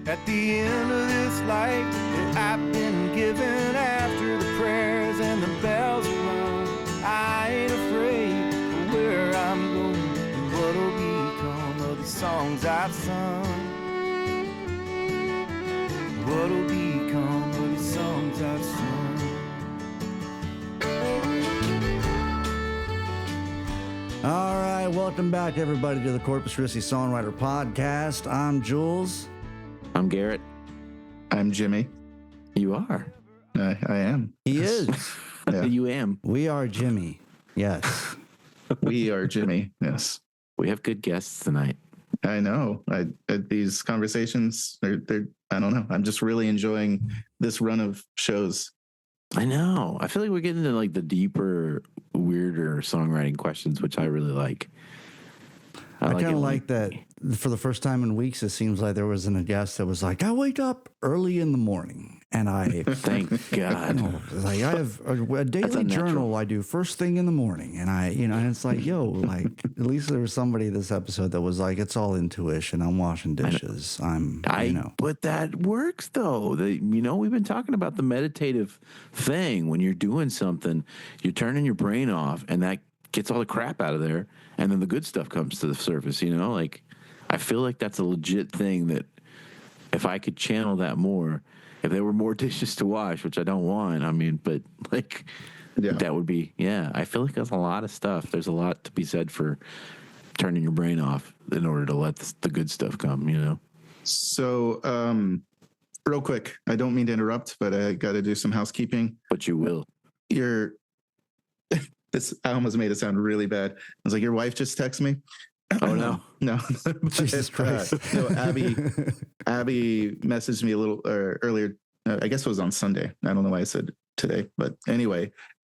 At the end of this life that I've been given, after the prayers and the bells are rung, I ain't afraid of where I'm going and what'll become of the songs I've sung. What'll become of the songs I've sung. All right, welcome back, everybody, to the Corpus Christi Songwriter Podcast. I'm Jules. I'm Garrett. I'm Jimmy. You are. I am. He is. Yeah. You am. We are Jimmy. Yes. We are Jimmy. Yes. We have good guests tonight. I know. These conversations, they're I don't know. I'm just really enjoying this run of shows. I know. I feel like we're getting into like the deeper, weirder songwriting questions, which I really like. I kind of like that. For the first time in weeks, it seems like there wasn't a guest that was like, I wake up early in the morning and I thank God. Like I have a daily journal I do first thing in the morning, and and it's like, like at least there was somebody this episode that was like, it's all intuition. I'm washing dishes. But that works though. We've been talking about the meditative thing. When you're doing something, you're turning your brain off, and that gets all the crap out of there, and then the good stuff comes to the surface. Like I feel like that's a legit thing that if I could channel that more, if there were more dishes to wash, which I don't want, but like that would be, I feel like there's a lot of stuff. There's a lot to be said for turning your brain off in order to let the good stuff come, So, real quick, I don't mean to interrupt, but I got to do some housekeeping. But you will. I almost made it sound really bad. I was like, your wife just texted me. Oh no. No. Jesus Christ. No, Abby messaged me a little earlier. I guess it was on Sunday. I don't know why I said today, but anyway,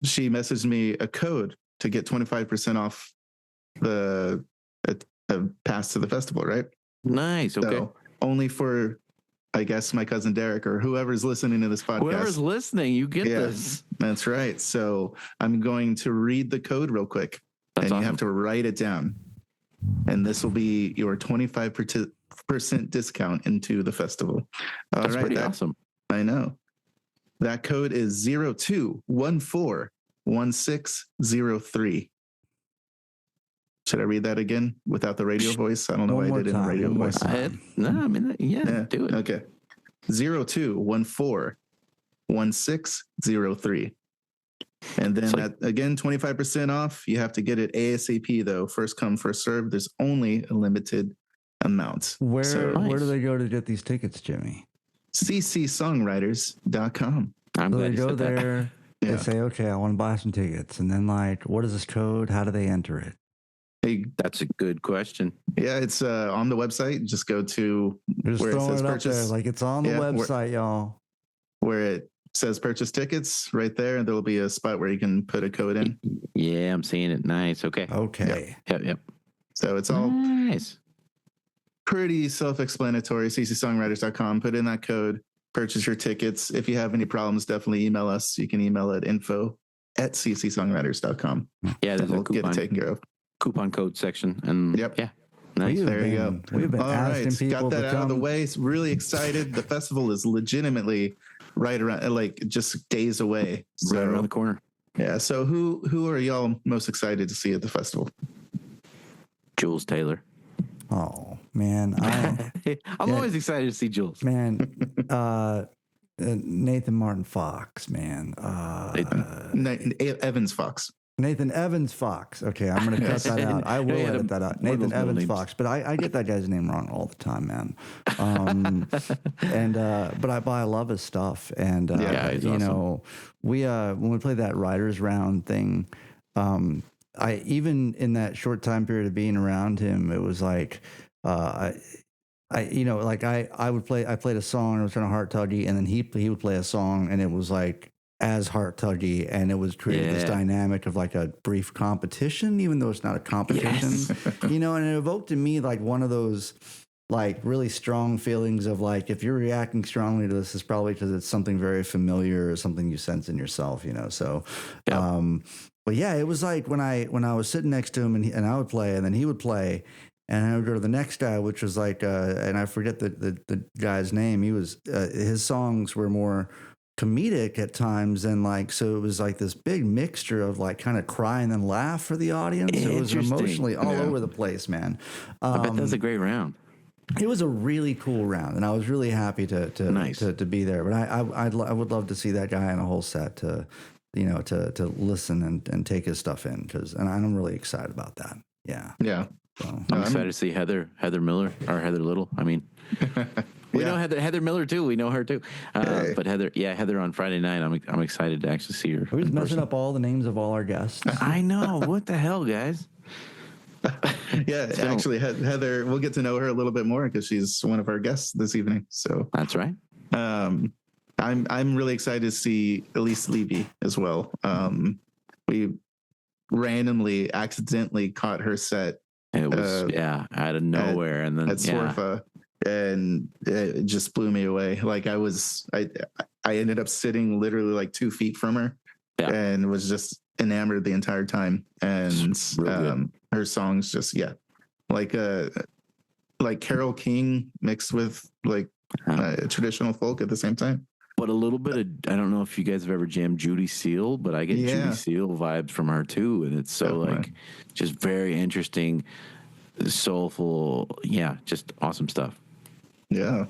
she messaged me a code to get 25% off the pass to the festival, right? Nice. Okay. So only for, I guess, my cousin Derrick or whoever's listening to this podcast. Whoever's listening, you get this. That's right. So I'm going to read the code real quick. That's and awesome. You have to write it down. And this will be your 25% discount into the festival. That's pretty awesome. I know. That code is 02141603. Should I read that again without the radio voice? I don't know why I did it in radio voice. Do it. Okay. 02141603. And then again, 25% off. You have to get it ASAP though. First come, first serve. There's only a limited amount. Where do they go to get these tickets, Jimmy? ccsongwriters.com. I'm glad they go there. They say, okay, I want to buy some tickets. And then what is this code? How do they enter it? Hey, that's a good question. Yeah, it's on the website. Just go to where it says purchase. There, like it's on the website, y'all. Where it says purchase tickets right there, and there'll be a spot where you can put a code in. Yeah, I'm seeing it. Nice. Okay. Yep. So it's all nice. Pretty self-explanatory. ccsongwriters.com. Put in that code. Purchase your tickets. If you have any problems, definitely email us. You can email at info@ccsongwriters.com. Yeah, there's we'll get it taken care of. Coupon code section. And yep. Yeah. Nice. There you go. We've been asking people got that out of the way. Really excited. The festival is legitimately right around, like just days away. Right around the corner. Yeah. So who are y'all most excited to see at the festival? Jules Taylor. Oh man, I'm always excited to see Jules. Man, Nathan Martin Fox. Man, Evans Fox. Nathan Evans Fox. Okay, I'm going to cut that out. I will edit that out. Nathan Evans Fox. But I get that guy's name wrong all the time, man. But I love his stuff. And awesome. When we played that writers round thing, I even in that short time period of being around him, it was like I played a song and it was kind of heart tuggy, and then he would play a song and it was like as heart tuggy, and it was creating this dynamic of like a brief competition, even though it's not a competition, and it evoked in me like one of those like really strong feelings of like, if you're reacting strongly to this, it's probably because it's something very familiar or something you sense in yourself, so, but yeah, it was like when I was sitting next to him and I would play and then he would play, And I would go to the next guy, which was like, and I forget the guy's name. He was, his songs were more comedic at times, and like, so it was like this big mixture of like kind of cry and then laugh for the audience. It was emotionally all over the place, man. I bet that was a great round. It was a really cool round, and I was really happy to be there. But I would love to see that guy in a whole set to listen and take his stuff in, and I'm really excited about that. Yeah. Yeah. So, I'm excited to see Heather Miller or Heather Little. I mean, we know Heather Miller too. We know her too. But Heather on Friday night. I'm excited to actually see her. We're just messing up all the names of all our guests. I know. What the hell, guys? Yeah, actually, Heather, we'll get to know her a little bit more because she's one of our guests this evening. So that's right. I'm really excited to see Elise Levy as well. We randomly, accidentally caught her set. It was out of nowhere, and then at Swarfa, and it just blew me away. Like I ended up sitting literally like 2 feet from her, and was just enamored the entire time. And her songs just like Carole King mixed with like traditional folk at the same time. But a little bit of, I don't know if you guys have ever jammed Judy Seal, but I get Judy Seal vibes from her too. And it's so like just very interesting, soulful. Yeah. Just awesome stuff. Yeah.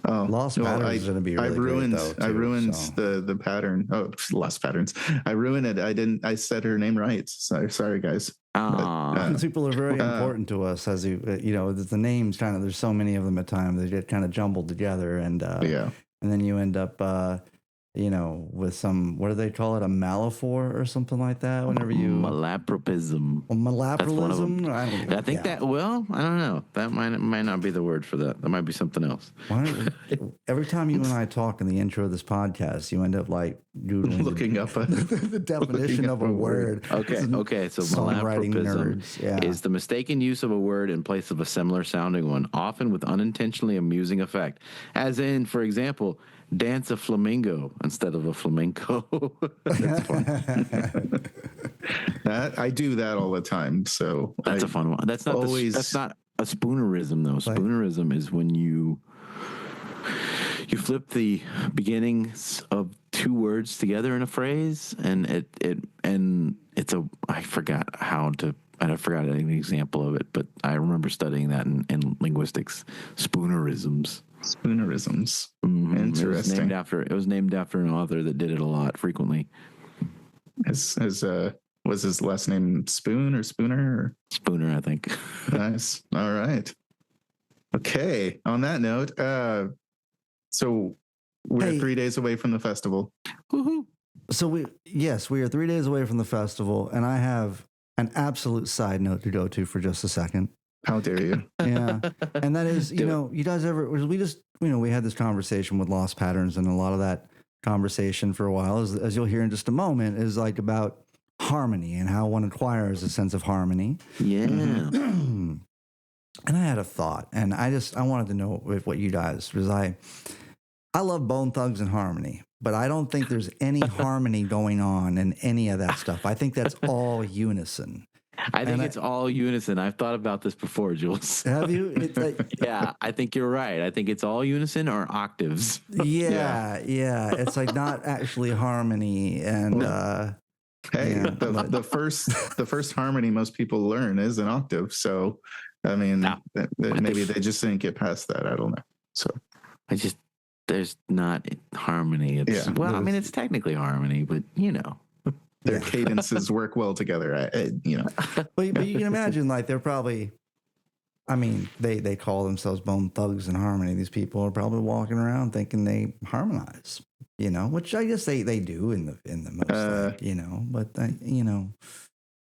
Oh, Lost Patterns is going to be really great, though, too, I ruined the pattern. Oh, Lost Patterns. I ruined it. I said her name right. Sorry guys. These people are very important to us, as the names kind of, there's so many of them at times, they get kind of jumbled together, and and then you end up, with some, what do they call it? A malaphor or something like that? Whenever you malapropism. Malapropism? I think that. Well, I don't know. That might not be the word for that. That might be something else. Every time you and I talk in the intro of this podcast, you end up like Googling looking up the definition of a word. Okay. So malapropism is the mistaken use of a word in place of a similar sounding one, often with unintentionally amusing effect. As in, for example, dance a flamingo instead of a flamenco. That's fun. I do that all the time. So that's a fun one. That's not that's not a spoonerism though. Spoonerism is when you flip the beginnings of 2 words together in a phrase, and it's I forgot an example of it, but I remember studying that in linguistics. Spoonerisms. Mm-hmm. Interesting. It was named after an author that did it a lot frequently. Was his last name Spoon or Spooner? Or? Spooner, I think. Nice. All right. Okay. On that note, so we're 3 days away from the festival. Woohoo! So we are 3 days away from the festival, and I have an absolute side note to go to for just a second. How dare you? Yeah. And that is, you guys ever, we had this conversation with Lost Patterns, and a lot of that conversation for a while, as you'll hear in just a moment, is like about harmony and how one acquires a sense of harmony. Yeah. And I had a thought, and I wanted to know what you guys, because I love Bone Thugs and Harmony, but I don't think there's any harmony going on in any of that stuff. I think that's all unison. I think it's all unison. I've thought about this before, Jules. Have you? Yeah, I think you're right. I think it's all unison or octaves. Yeah. It's like not actually harmony. And the first harmony most people learn is an octave. So, I mean, maybe they just didn't get past that. I don't know. So, there's not harmony. It's technically harmony, but their cadences work well together. But you can imagine, like, they're probably, they call themselves Bone Thugs and Harmony. These people are probably walking around thinking they harmonize, which I guess they do in the most, but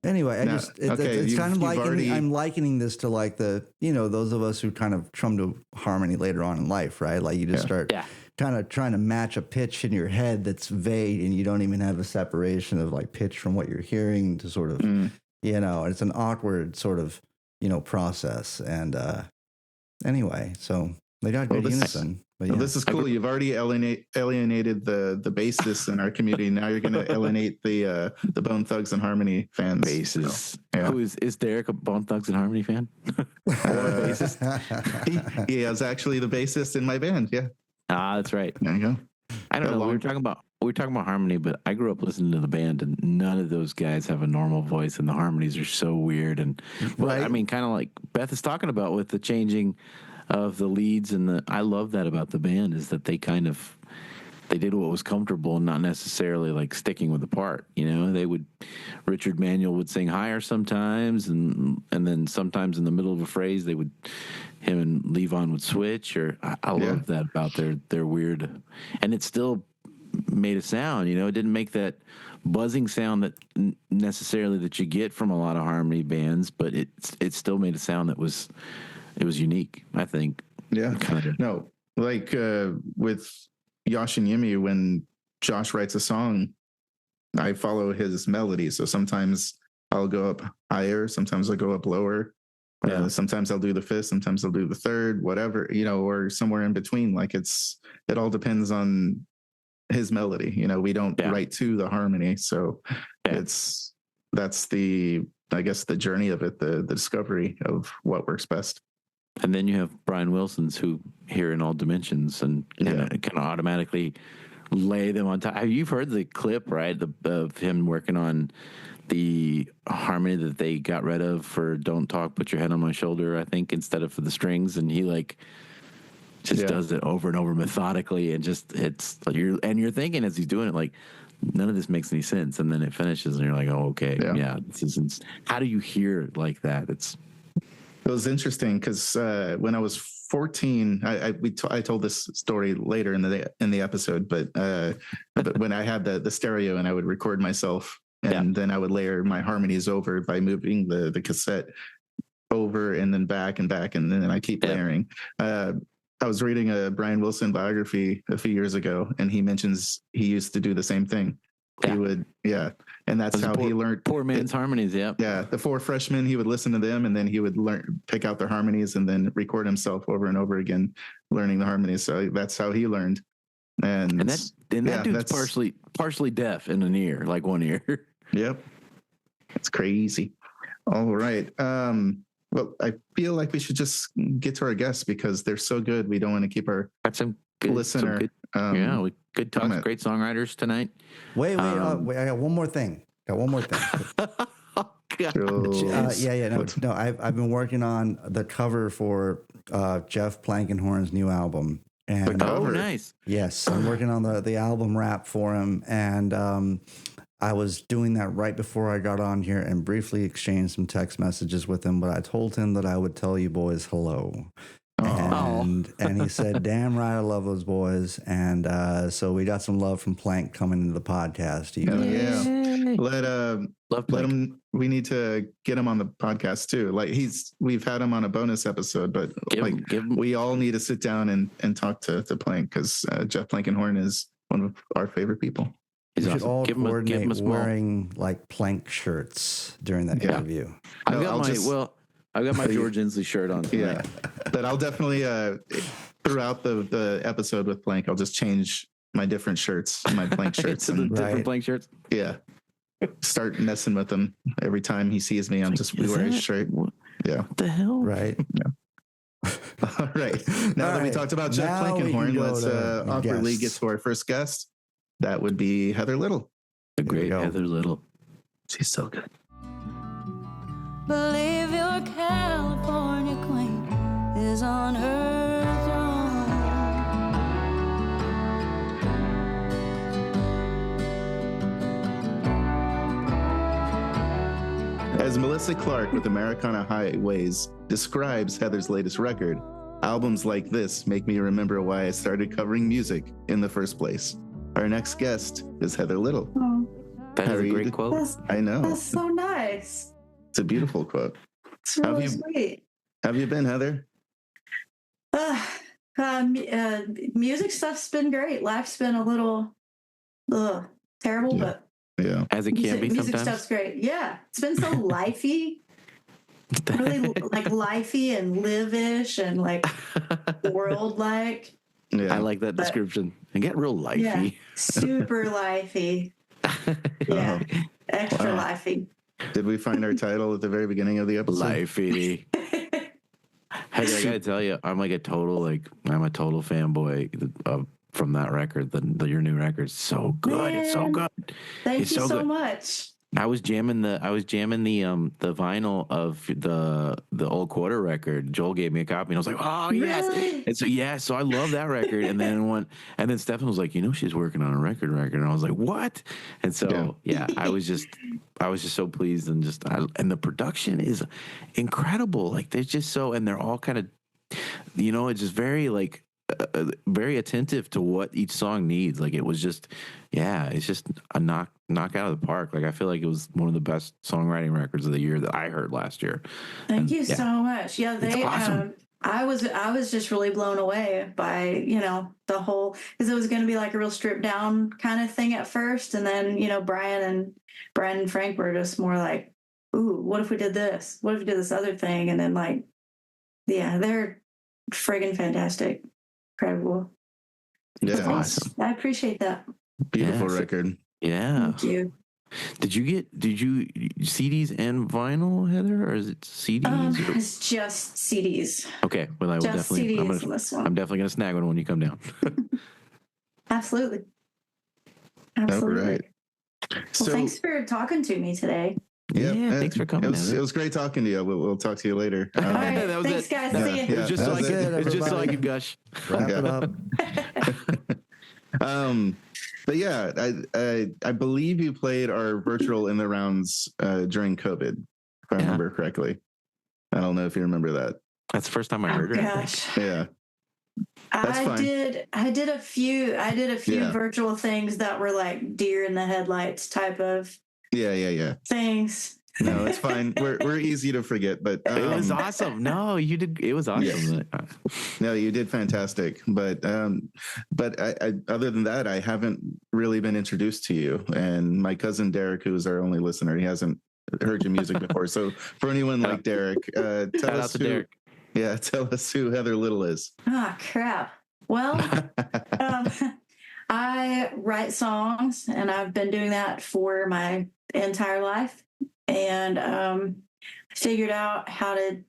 anyway, it's kind of like, I'm likening this to like those of us who kind of come to harmony later on in life, right? Like you just start kind of trying to match a pitch in your head that's vague, and you don't even have a separation of like pitch from what you're hearing to sort of, it's an awkward sort of, process. And anyway, so They got Well, good this- unison. But Well, yeah. this is cool. You've already alienated the bassists in our community. Now you're going to alienate the Bone Thugs and Harmony fans. Bassist. So, yeah. Who is Derrick a Bone Thugs and Harmony fan? He is actually the bassist in my band. Yeah, That's right. there you go. I don't know. We were talking about harmony, but I grew up listening to the band, and none of those guys have a normal voice, and the harmonies are so weird. And Right. I mean, kind of like Beth is talking about with the changing of the leads, and I love that about the band is that they did what was comfortable and not necessarily like sticking with the part. You know, Richard Manuel would sing higher sometimes, and then sometimes in the middle of a phrase him and Levon would switch. Or I love that about their weird, and it still made a sound. You know, it didn't make that buzzing sound that necessarily that you get from a lot of harmony bands, but it still made a sound that was unique, I think. Yeah. Kinda. No, like with Yosh and Yimi, when Josh writes a song, I follow his melody. So sometimes I'll go up higher, sometimes I'll go up lower. Yeah. Sometimes I'll do the fifth, sometimes I'll do the third, whatever, you know, or somewhere in between. Like it all depends on his melody. You know, we don't write to the harmony. So that's I guess the journey of it, the discovery of what works best. And then you have Brian Wilson's who hear in all dimensions and kind of automatically lay them on top. You've heard the clip, right? Of him working on the harmony that they got rid of for "Don't Talk, Put Your Head on My Shoulder," I think, instead of for the strings, and he does it over and over methodically, and you're thinking as he's doing it like none of this makes any sense, and then it finishes, and you're like, oh, okay, this isn't. How do you hear it like that? It was interesting because when I was 14, I told this story later in the episode, but when I had the stereo and I would record myself, and then I would layer my harmonies over by moving the cassette over and then back and back, and then I keep layering. I was reading a Brian Wilson biography a few years ago, and he mentions he used to do the same thing. He would, and that's how he learned. Poor man's harmonies, Yeah, the four freshmen, he would listen to them, and then he would pick out their harmonies, and then record himself over and over again, learning the harmonies. So that's how he learned. And that dude's partially deaf in an ear, like one ear. Yep, it's crazy. All right. Well, I feel like we should just get to our guests because they're so good. We don't want to keep our listener. Good talk. Great songwriters tonight. Wait. I got one more thing. Oh, God. No. I've been working on the cover for Jeff Plankenhorn's new album. And nice. Yes, I'm working on the album wrap for him, and I was doing that right before I got on here and briefly exchanged some text messages with him, but I told him that I would tell you boys hello. And he said, damn right, I love those boys. And so we got some love from Plank coming into the podcast. Let him. We need to get him on the podcast too. Like we've had him on a bonus episode, but we all need to sit down and talk to Plank because Jeff Plankenhorn is one of our favorite people. We should all coordinate wearing like Plank shirts during that interview. I've got my George Inslee shirt on tonight. Yeah, but I'll definitely throughout the episode with Plank, I'll just change my different shirts, my Plank shirts, different Plank shirts. Yeah, start messing with him every time he sees me. We wear his shirt. Yeah, what the hell? Right. Yeah. All right. Now that we talked about Jeff Plankenhorn, let's awkwardly get to our first guest. That would be Heather Little. The great Heather Little. She's so good. Believe your California queen is on her throne. As Melissa Clark with Americana Highways describes Heather's latest record, albums like this make me remember why I started covering music in the first place. Our next guest is Heather Little. Oh, that is a great quote. I know. That's so nice. It's a beautiful quote. It's really sweet. Have you been, Heather? Music stuff's been great. Life's been a little terrible, but as it can be music sometimes. Stuff's great. Yeah, it's been so lifey. really like lifey and live-ish and like world-like. Yeah. I like that description. And get real lifey. Yeah, super lifey. Yeah, extra Wow. lifey. Did we find our title at the very beginning of the episode? Lifey. Hey, I gotta tell you, I'm a total fanboy from that record. Your new record, so good. It's so Man, good. Thank It's you so so good. much. I was jamming the vinyl of the old Quarter record. Joel gave me a copy, and I was like, "Oh yes!" Really? And so I love that record. And then Stefan was like, "She's working on a record," and I was like, "What?" And so I was just so pleased, and and the production is incredible. Like they're just so, and they're all kind of, it's just very like. Very attentive to what each song needs. Like it was just, it's just a knock out of the park. Like I feel like it was one of the best songwriting records of the year that I heard last year. Thank you so much. Yeah, they. Awesome. I was just really blown away by the whole, because it was going to be like a real stripped down kind of thing at first, and then Brian and Frank were just more like, ooh, what if we did this? What if we did this other thing? And then they're friggin' fantastic. Incredible. Yeah. Thanks. I appreciate that. Beautiful record. Yeah. Thank you. Did you CDs and vinyl, Heather, or is it CDs? It's just CDs. Okay. Well, I will Just definitely. CDs on this one. I'm definitely gonna snag one when you come down. Absolutely. All Absolutely. right. Well, So thanks for talking to me today. Yeah, thanks for coming, It was, Heather. it was great talking to you. We'll talk to you later. All right. that was Thanks, it. guys. Yeah. See It you. was just That so I was could. it, It's just so I everybody. could gush. Wrap it up. But yeah, I believe you played our virtual in the rounds during COVID, if I remember correctly. I don't know if you remember that. That's the first time I heard her. Gosh. Yeah. That's I fine. did a few Yeah. virtual things that were like deer in the headlights type of Yeah. things. No, it's fine. We're easy to forget, but It was awesome. No, you did. It was awesome. no, you did fantastic. But I other than that, I haven't really been introduced to you. And my cousin Derrick, who is our only listener, he hasn't heard your music before. So for anyone like Derrick, Shout tell out us to Derrick. tell us who Heather Little is. Ah, crap. Well, I write songs, and I've been doing that for my entire life. And figured out how to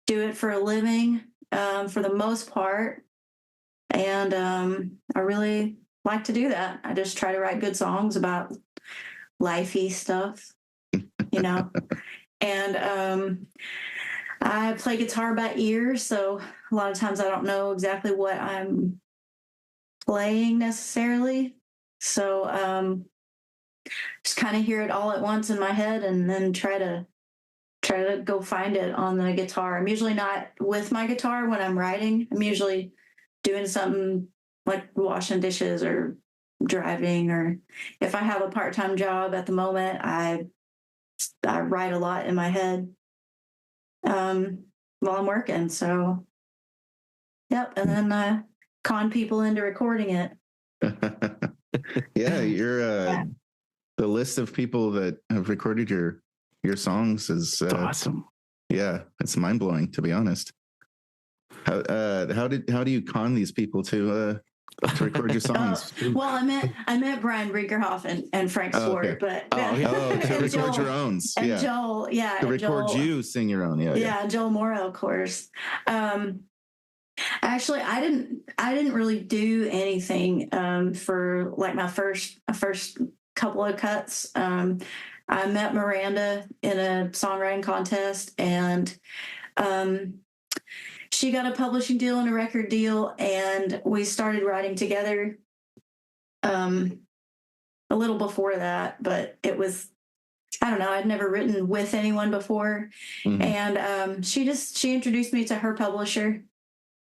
do it for a living for the most part. And I really like to do that. I just try to write good songs about lifey stuff, And I play guitar by ear, so a lot of times I don't know exactly what I'm playing necessarily. So just kind of hear it all at once in my head and then try to go find it on the guitar. I'm usually not with my guitar when I'm writing. I'm usually doing something like washing dishes or driving, or if I have a part-time job at the moment, I write a lot in my head while I'm working. So, yep. And then con people into recording it. Yeah, you're the list of people that have recorded your songs is Awesome. Yeah, it's mind blowing, to be honest. How do you con these people to record your songs? Well, I met Brian Riegerhoff and Frank Sword, but to record your own. And Joel, to record you sing your own. Yeah, Joel Morrow, of course. Actually, I didn't really do anything for like my first couple of cuts. I met Miranda in a songwriting contest, and she got a publishing deal and a record deal, and we started writing together a little before that, but it was, I don't know, I'd never written with anyone before. Mm-hmm. And she introduced me to her publisher,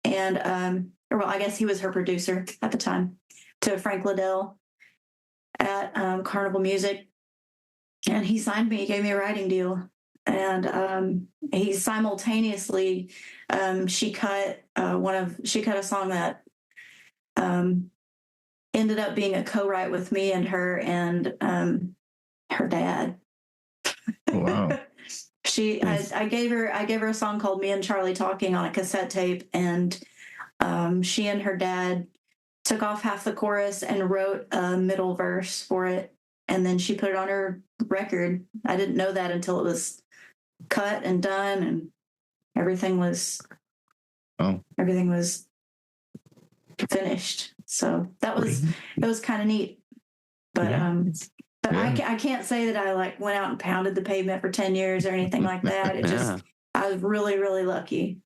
and I guess he was her producer at the time, to Frank Liddell at Carnival Music. And he signed me, gave me a writing deal. And he simultaneously, she cut a song that ended up being a co-write with me and her dad. Wow. I gave her a song called Me and Charlie Talking on a cassette tape, and she and her dad took off half the chorus and wrote a middle verse for it, and then she put it on her record. I didn't know that until it was cut and done, and everything was finished. So it was kind of neat. But I can't say that I like went out and pounded the pavement for 10 years or anything like that. It just, I was really, really lucky.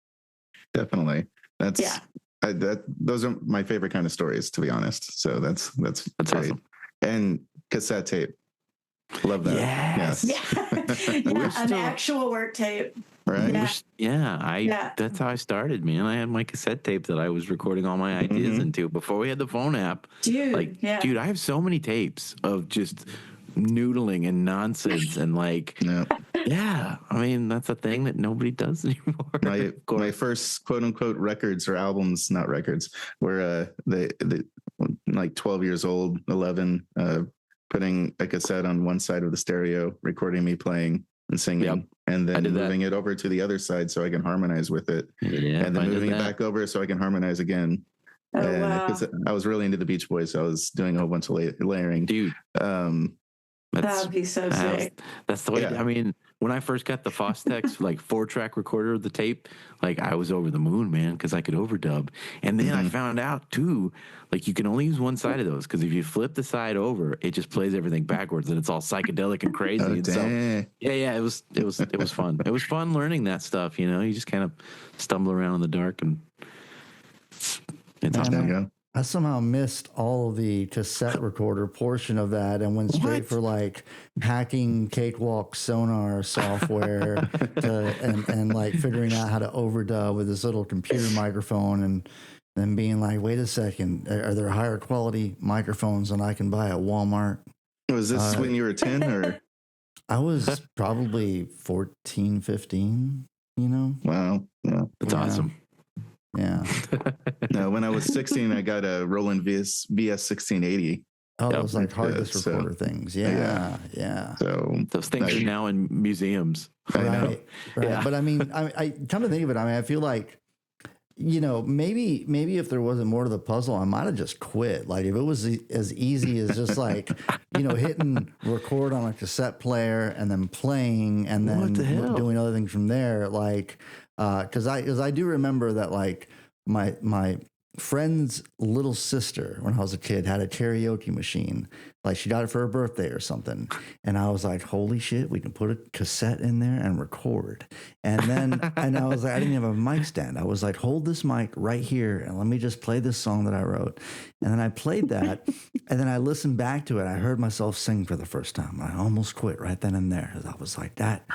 Definitely. Those are my favorite kind of stories, to be honest. So that's great. Awesome. And cassette tape. Love that. Yes. An actual work tape. Right. That's how I started, man. I had my cassette tape that I was recording all my ideas into before we had the phone app. Dude, I have so many tapes of just noodling and nonsense and like, I mean, that's a thing that nobody does anymore. My first quote unquote records or albums, not records, were they like 12 years old, 11, putting a cassette on one side of the stereo, recording me playing and singing, and then moving it over to the other side so I can harmonize with it, and then moving it back over so I can harmonize again. I was really into the Beach Boys, so I was doing a whole bunch of layering. Dude, that would be so sick. That's the way. I mean, when I first got the Fostex like 4-track recorder of the tape, like I was over the moon, man, because I could overdub. And then I found out too, like you can only use one side of those because if you flip the side over, it just plays everything backwards and it's all psychedelic and crazy. And so, it was fun. It was fun learning that stuff. You know, you just kind of stumble around in the dark and it's awesome. I somehow missed all of the cassette recorder portion of that and went straight for like hacking Cakewalk Sonar software and like figuring out how to overdub with this little computer microphone and then being like, wait a second, are there higher quality microphones than I can buy at Walmart? Was this when you were 10 or? I was probably 14, 15, you know? Wow. Yeah. That's awesome. Yeah. No, when I was 16, I got a Roland VS 1680. Oh, those like hard disk recorder things. Yeah. So those things are now in museums. Right. Yeah. But I mean, I come to think of it, I mean, I feel like, you know, maybe if there wasn't more to the puzzle, I might have just quit. Like if it was as easy as just like, you know, hitting record on a cassette player and then playing and then doing other things from there, like. Because I do remember that like my friend's little sister when I was a kid had a karaoke machine, like she got it for her birthday or something, and I was like, holy shit, we can put a cassette in there and record. And then and I was like, I didn't have a mic stand. I was like, hold this mic right here and let me just play this song that I wrote. And then I played that, and then I listened back to it. I heard myself sing for the first time. I almost quit right then and there because I was like, that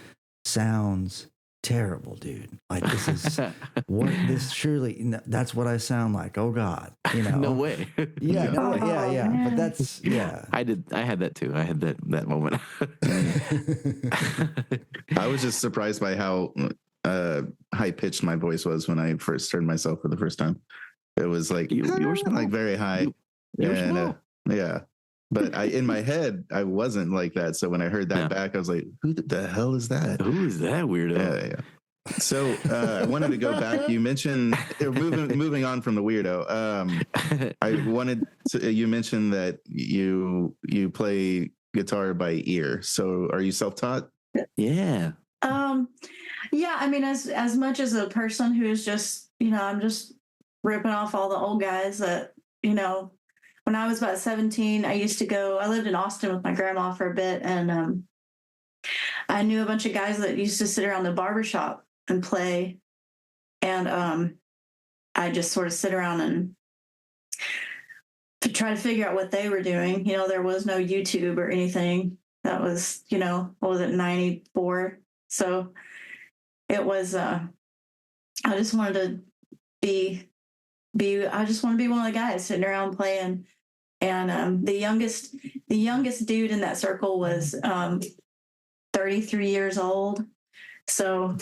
sounds terrible, dude. Like this is what this surely that's what I sound like. Oh God, you know? No way. Yeah, no way. Yeah. But that's I had that too. I had that moment. I was just surprised by how high pitched my voice was when I first heard myself for the first time. It was like you were like very high. Yeah. But in my head, I wasn't like that. So when I heard that back, I was like, who the hell is that? Who is that weirdo? Yeah. So I wanted to go back. You mentioned, moving on from the weirdo. You mentioned that you play guitar by ear. So are you self-taught? Yeah. Yeah. I mean, as much as a person who is just, you know, I'm just ripping off all the old guys that, you know, when I was about 17, I lived in Austin with my grandma for a bit, and I knew a bunch of guys that used to sit around the barbershop and play, and I just sort of sit around and to try to figure out what they were doing. You know, there was no YouTube or anything. That was, you know, what was it, 94? So it was, I just wanted to be I just want to be one of the guys sitting around playing. And the youngest dude in that circle was 33 years old. So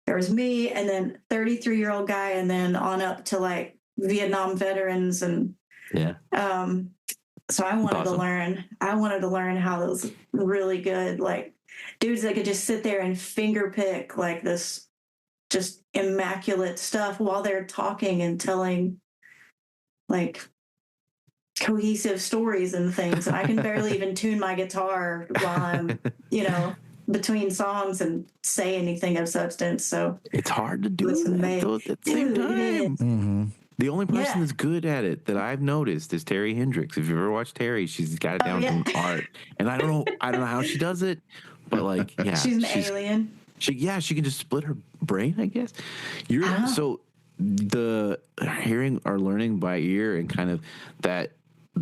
there was me and then 33-year-old guy and then on up to like Vietnam veterans. And so I wanted to learn how those really good, like dudes that could just sit there and finger pick like this just immaculate stuff while they're talking and telling like cohesive stories and things. And I can barely even tune my guitar while I'm, between songs and say anything of substance. So it's hard to do listen, that though, at the same time. Mm-hmm. The only person that's good at it that I've noticed is Terri Hendrix. If you ever watched Terri, she's got it down to art. And I don't know how she does it, but like, yeah, she's an alien. She can just split her brain, I guess. So the hearing or learning by ear and kind of that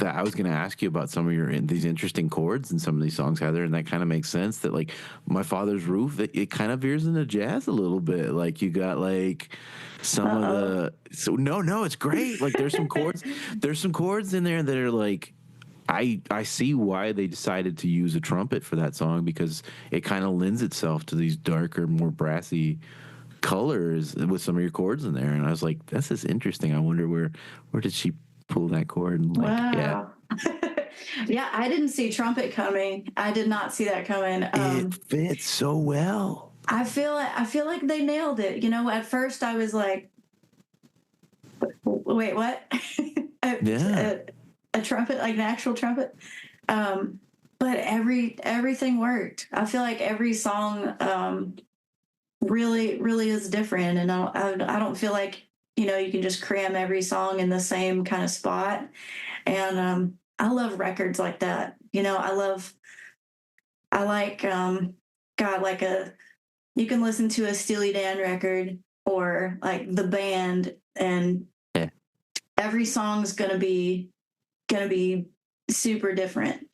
I was going to ask you about some of these interesting chords in some of these songs, Heather, and that kind of makes sense that like My Father's Roof, it kind of veers into jazz a little bit. Like you got like some of no, it's great. Like there's some chords in there that are like, I see why they decided to use a trumpet for that song, because it kind of lends itself to these darker, more brassy colors with some of your chords in there. And I was like, this is interesting. I wonder where did she pull that chord? And like, wow. Yeah, I didn't see trumpet coming. I did not see that coming. It fits so well. I feel like they nailed it. At first I was like, wait, what? A trumpet, like an actual trumpet. But everything worked. I feel like every song really, really is different. And I don't feel like, you can just cram every song in the same kind of spot. And I love records like that. I like, you can listen to a Steely Dan record or like the band, and every song's gonna be super different,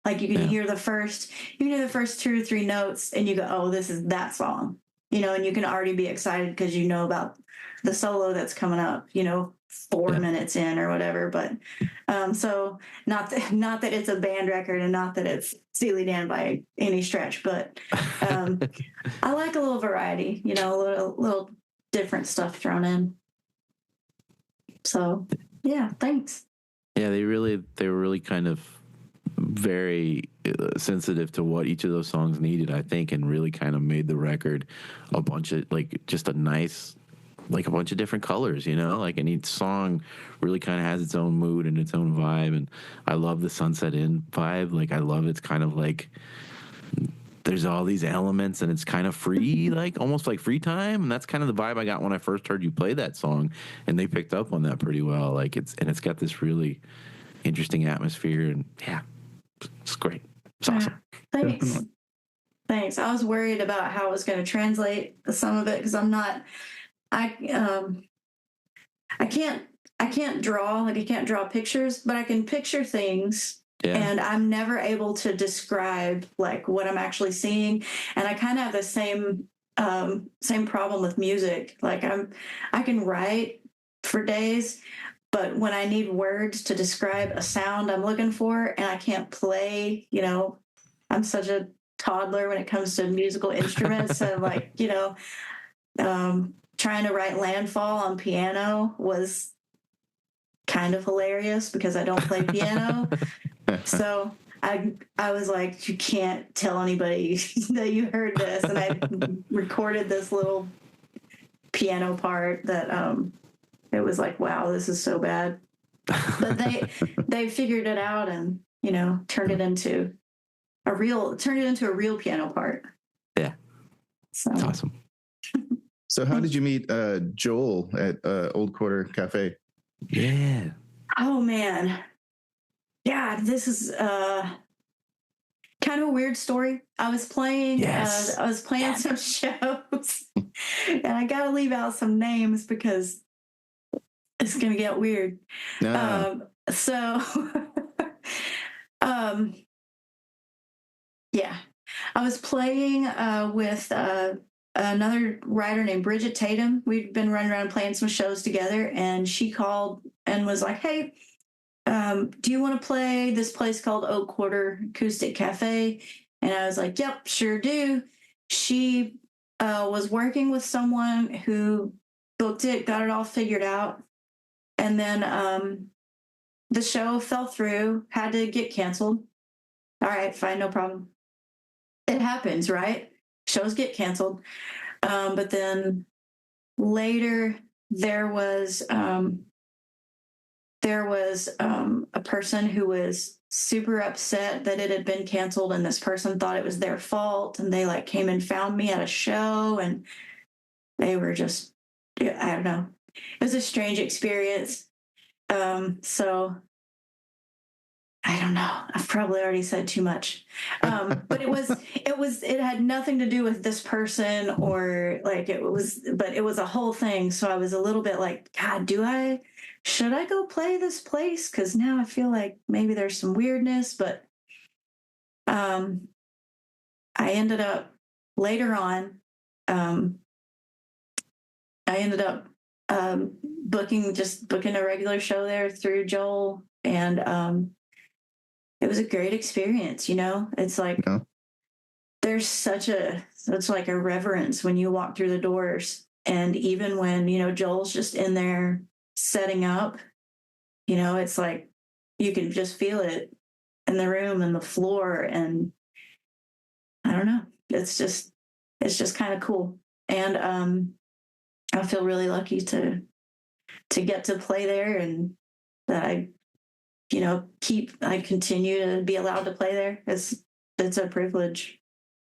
like you can hear the first 2 or 3 notes and you go, oh, this is that song, and you can already be excited because you know about the solo that's coming up, 4 minutes in or whatever. But so not that it's a band record and not that it's Steely Dan by any stretch, but I like a little variety, a little different stuff thrown in. So yeah, thanks. Yeah, they were really kind of very sensitive to what each of those songs needed, I think, and really kind of made the record a bunch of like just a nice, like a bunch of different colors, like, and each song really kind of has its own mood and its own vibe. And I love the Sunset Inn vibe. Like, I love it's kind of like there's all these elements and it's kind of free, like almost like free time. And that's kind of the vibe I got when I first heard you play that song, and they picked up on that pretty well. Like it's got this really interesting atmosphere, and yeah, it's great. It's awesome. Thanks. Definitely. Thanks. I was worried about how I was going to translate some of it because I can't draw, like I can't draw pictures, but I can picture things. Yeah. And I'm never able to describe like what I'm actually seeing. And I kind of have the same problem with music. Like I can write for days, but when I need words to describe a sound I'm looking for and I can't play, I'm such a toddler when it comes to musical instruments. And like, trying to write Landfall on piano was kind of hilarious because I don't play piano. So I was like, you can't tell anybody that you heard this. And I recorded this little piano part that it was like, wow, this is so bad. But they figured it out and, turned it into a real piano part. Yeah. So. That's awesome. So how did you meet Joel at Old Quarter Cafe? Yeah. Oh, man. Yeah, this is kind of a weird story. I was playing some shows, and I got to leave out some names because it's going to get weird. Yeah, I was playing with another writer named Bridget Tatum. We'd been running around playing some shows together, and she called and was like, hey, do you want to play this place called Oak Quarter Acoustic Cafe? And I was like, yep, sure do. She was working with someone who booked it, got it all figured out. And then the show fell through, had to get canceled. All right, fine, no problem. it happens, right? Shows get canceled. But then later there was a person who was super upset that it had been canceled, and this person thought it was their fault, and they like came and found me at a show, and they were just, I don't know. It was a strange experience. So I don't know. I've probably already said too much. But it had nothing to do with this person or like but it was a whole thing. So I was a little bit like, God, should I go play this place? Cause now I feel like maybe there's some weirdness, but, I ended up later on, booking a regular show there through Joel, and it was a great experience. It's like there's such like a reverence when you walk through the doors, and even when Joel's just in there setting up, it's like you can just feel it in the room and the floor, and I don't know, it's just kind of cool. And I feel really lucky to get to play there, and that I continue to be allowed to play there. It's a privilege.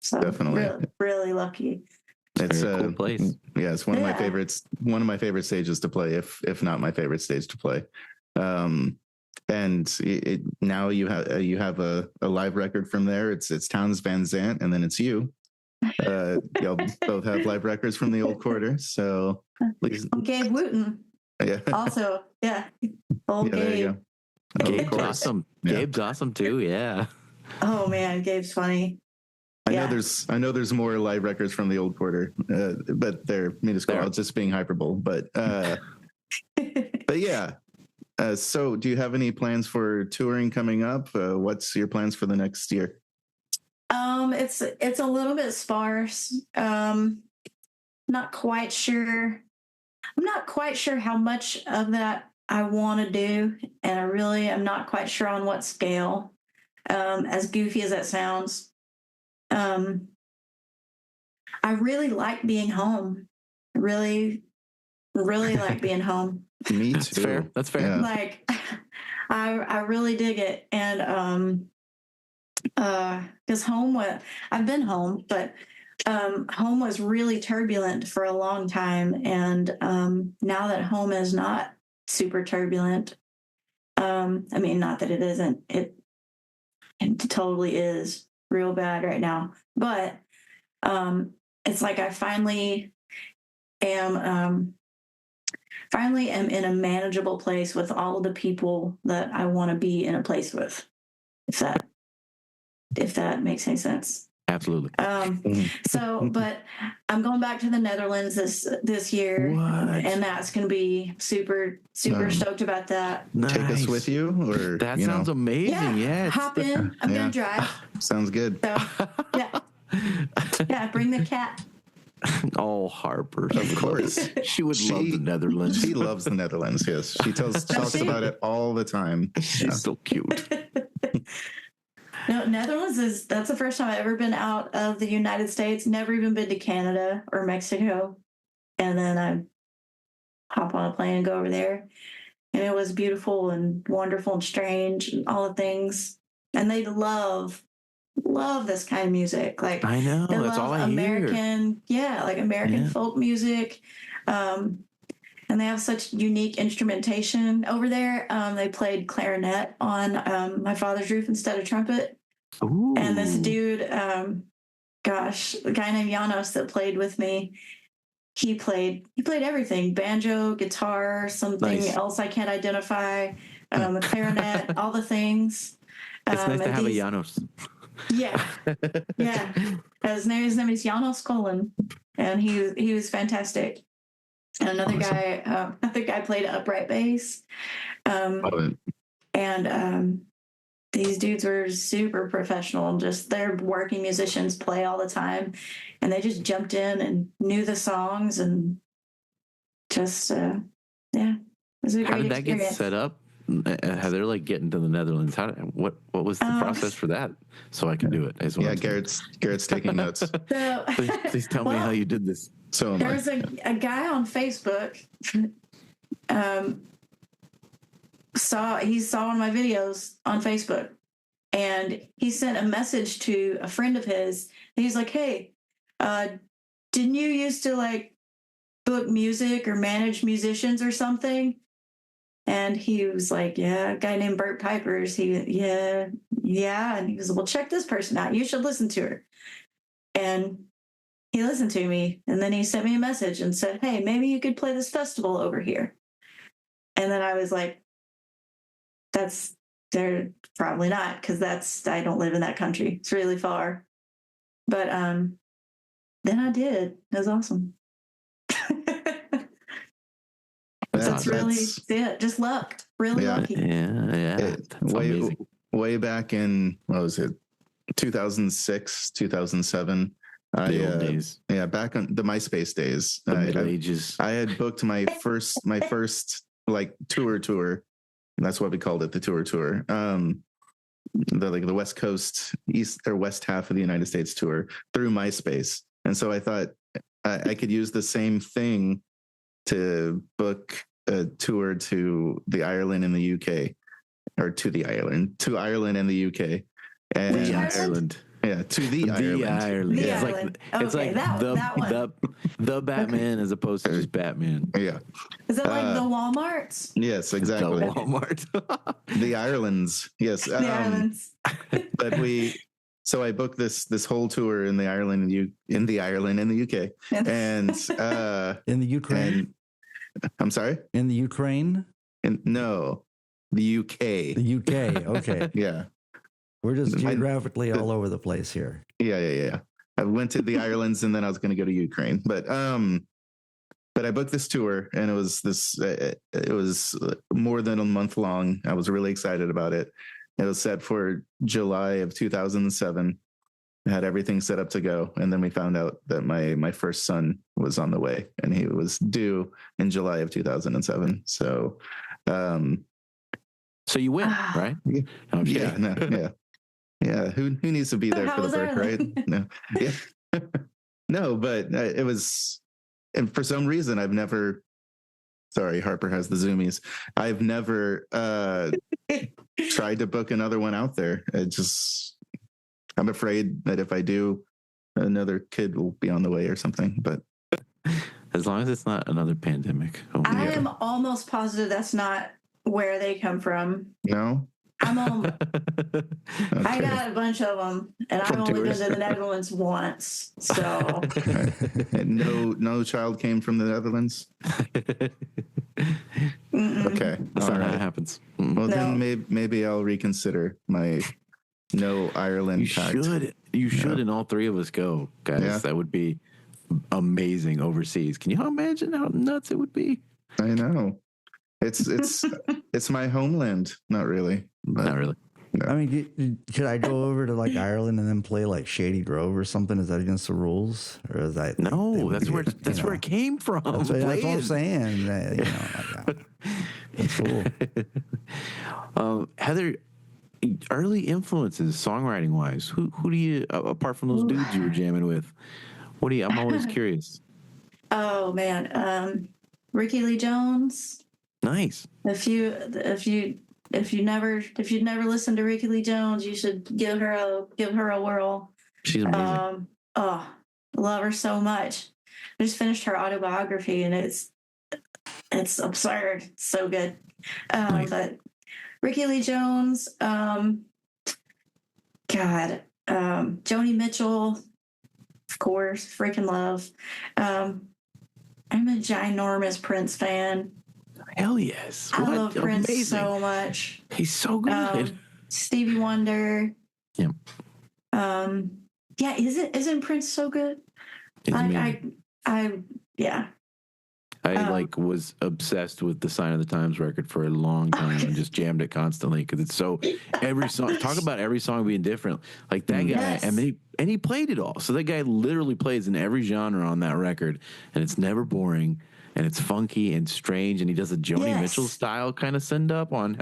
So Definitely. really, really lucky. It's a cool place. Yeah, it's one of my favorites. One of my favorite stages to play, if not my favorite stage to play. And now you have a live record from there. It's Townes Van Zandt, and then it's you. Y'all both have live records from the old quarter. So Gabe Wooten. Yeah. Also, yeah. Old There you Gabe. go. Gabe's awesome. Yeah. Gabe's awesome too. Yeah. Oh man, Gabe's funny. I know there's more live records from the old quarter, but they're minuscule. I was just being hyperbole, but yeah. So do you have any plans for touring coming up? What's your plans for the next year? It's a little bit sparse. Not quite sure. I'm not quite sure how much of that I want to do, and I really am not quite sure on what scale. As goofy as that sounds, I really like being home. Really, really like being home. Me too. That's fair. Yeah. Like, I really dig it, and because I've been home, but home was really turbulent for a long time, and now that home is not super turbulent, I mean, not that it isn't, it totally is real bad right now, but it's like I finally am in a manageable place with all of the people that I want to be in a place with, if that makes any sense. Absolutely. So, but I'm going back to the Netherlands this year, What? and that's going to be super stoked about that. Take us with you, or That sounds amazing. Yeah. Hop in. I'm going to drive. Sounds good. So, yeah, bring the cat. Oh, Harper. Of course. She would love the Netherlands. She loves the Netherlands. Yes, she talks about it all the time. She's so cute. No, Netherlands that's the first time I've ever been out of the United States. Never even been to Canada or Mexico. And then I hop on a plane and go over there. And it was beautiful and wonderful and strange and all the things. And they love this kind of music. Like, I know. they That's love all I American, hear. like American folk music. And they have such unique instrumentation over there. They played clarinet on my father's roof instead of trumpet. Ooh. And this dude, a guy named Janos that played with me, he played everything: banjo, guitar, something else I can't identify, the clarinet, all the things. It's nice to have a Janos. Yeah. His name is Janos Colin, and he was fantastic. And another guy played upright bass. And these dudes were super professional. Just they're working musicians, play all the time, and they just jumped in and knew the songs, and just it was a great How did that experience. get set up? Heather, like getting to the Netherlands, what was the process for that? So I can do it. Yeah, Garrett's taking notes. So, Please tell me how you did this. So there was a guy on Facebook. He saw one of my videos on Facebook, and he sent a message to a friend of his. And he's like, "Hey, didn't you used to like book music or manage musicians or something?" And he was like, "Yeah, a guy named Bert Pipers. Yeah." And he was, "Well, check this person out. You should listen to her." And he listened to me, and then he sent me a message and said, "Hey, maybe you could play this festival over here." And then I was like, they're probably not, because I don't live in that country. It's really far. But then I did. It was awesome. That's really it. Just luck. Really lucky. Yeah. Way back in, what was it, 2006, 2007. The old days. Yeah, back on the MySpace days. The Middle Ages. I had booked my first like tour. That's what we called it, the tour. The West Coast, east or west half of the United States tour through MySpace. And so I thought I could use the same thing to book a tour to the Ireland and the UK, or to Ireland and the UK. And Which Ireland? Yeah, to the Ireland. The Yeah. Ireland. It's like that one. the Batman as opposed to just Batman. Yeah. Is it like the Walmarts? Yes, exactly. The Walmart. The Irelands. Yes. The Islands. But so I booked this whole tour in the Ireland and the UK. And In the Ukraine? I'm sorry? In the Ukraine? No, the UK. The UK, okay. Yeah. We're just geographically all over the place here. Yeah. I went to the Irelands, and then I was going to go to Ukraine. But I booked this tour, and it was more than a month long. I was really excited about it. It was set for July of 2007. I had everything set up to go, and then we found out that my first son was on the way, and he was due in July of 2007. So you win, right? Yeah. No, I'm kidding. Yeah. Who needs to be there for the birth, right? No. Yeah. No, but it was, and for some reason sorry, Harper has the zoomies. I've never tried to book another one out there. I'm afraid that if I do, another kid will be on the way or something, but as long as it's not another pandemic. I am almost positive that's not where they come from. No? I Okay. got a bunch of them, and I've only been to the Netherlands once. So And no child came from the Netherlands? Okay. That's All not how it right. happens. Well, No. then maybe I'll reconsider my no Ireland pact. You should, and all three of us go, guys. Yeah. That would be amazing overseas. Can you imagine how nuts it would be? I know. It's my homeland. Not really. But Not really. I mean, should I go over to like Ireland and then play like Shady Grove or something? Is that against the rules, or is that No, that's where it came from. That's what I'm saying. That's cool. Heather, early influences, songwriting wise. Who do you, apart from those dudes you were jamming with? I'm always curious. Oh man, Rickie Lee Jones. Nice. If you've never listened to Rickie Lee Jones, you should give her a whirl. She's amazing. Love her so much. I just finished her autobiography, and it's absurd. It's so good. Nice. But Rickie Lee Jones, Joni Mitchell, of course, freaking love. I'm a ginormous Prince fan. Hell yes. I What love Prince amazing. so much. He's so good. Stevie Wonder. Yeah. Yeah, isn't Prince so good? He's amazing. I was obsessed with the Sign of the Times record for a long time and just jammed it constantly because it's so every song. Talk about every song being different. Like that guy, Yes. and he played it all. So that guy literally plays in every genre on that record, and it's never boring. and it's funky and strange, and he does a Joni Yes. Mitchell style kind of send up on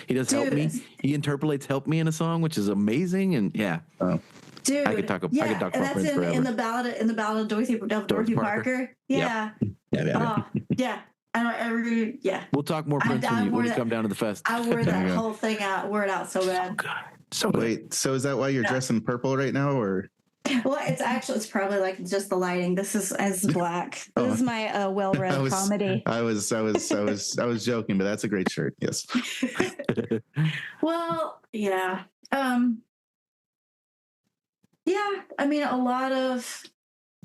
he does Help Me. Dude. He interpolates Help Me in a song, which is amazing, and yeah. Dude, I could talk yeah, about and that's Prince forever. in the ballad of Dorothy Parker. Yeah. Yeah. Yeah. I don't ever. Yeah. We'll talk more Prince when you come down to the fest. I wore that whole thing out. Wore it out so bad. So good. Wait, so is that why you're dressed in purple right now, or? Well, it's probably like just the lighting. This is as black. This is my well-read comedy. I was joking, but that's a great shirt. Yes. Well, yeah. Yeah, I mean, I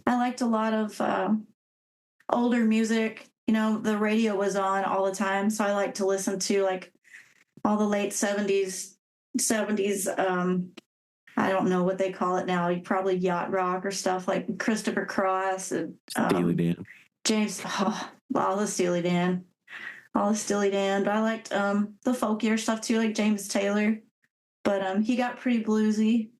liked a lot of older music. You know, the radio was on all the time, so I like to listen to like all the late 70s. I don't know what they call it now. Probably yacht rock or stuff like Christopher Cross and Steely Dan. James. All the Steely Dan. But I liked the folkier stuff too, like James Taylor. But he got pretty bluesy.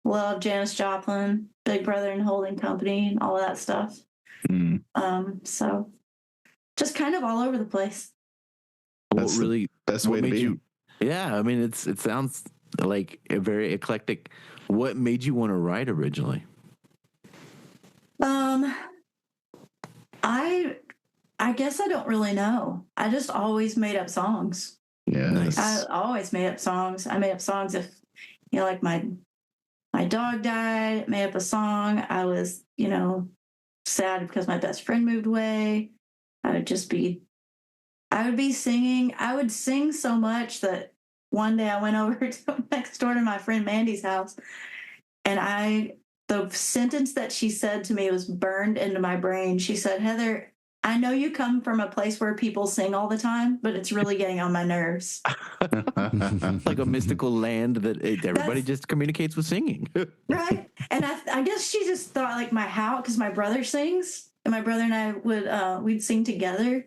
Loved Janis Joplin, Big Brother and Holding Company, and all of that stuff. So just kind of all over the place. That's the best way to be. Yeah, I mean, it sounds like a very eclectic. What made you want to write originally? I guess I don't really know. I just always made up songs. Yeah. Nice. I always made up songs. I made up songs if, like my dog died, made up a song. I was, sad because my best friend moved away. I would be singing. I would sing so much that one day I went over to next door to my friend Mandy's house, and the sentence that she said to me was burned into my brain. She said, "Heather, I know you come from a place where people sing all the time, but it's really getting on my nerves." Like a mystical land that everybody just communicates with singing. Right. And I guess she just thought like because my brother sings, and my brother and I we'd sing together.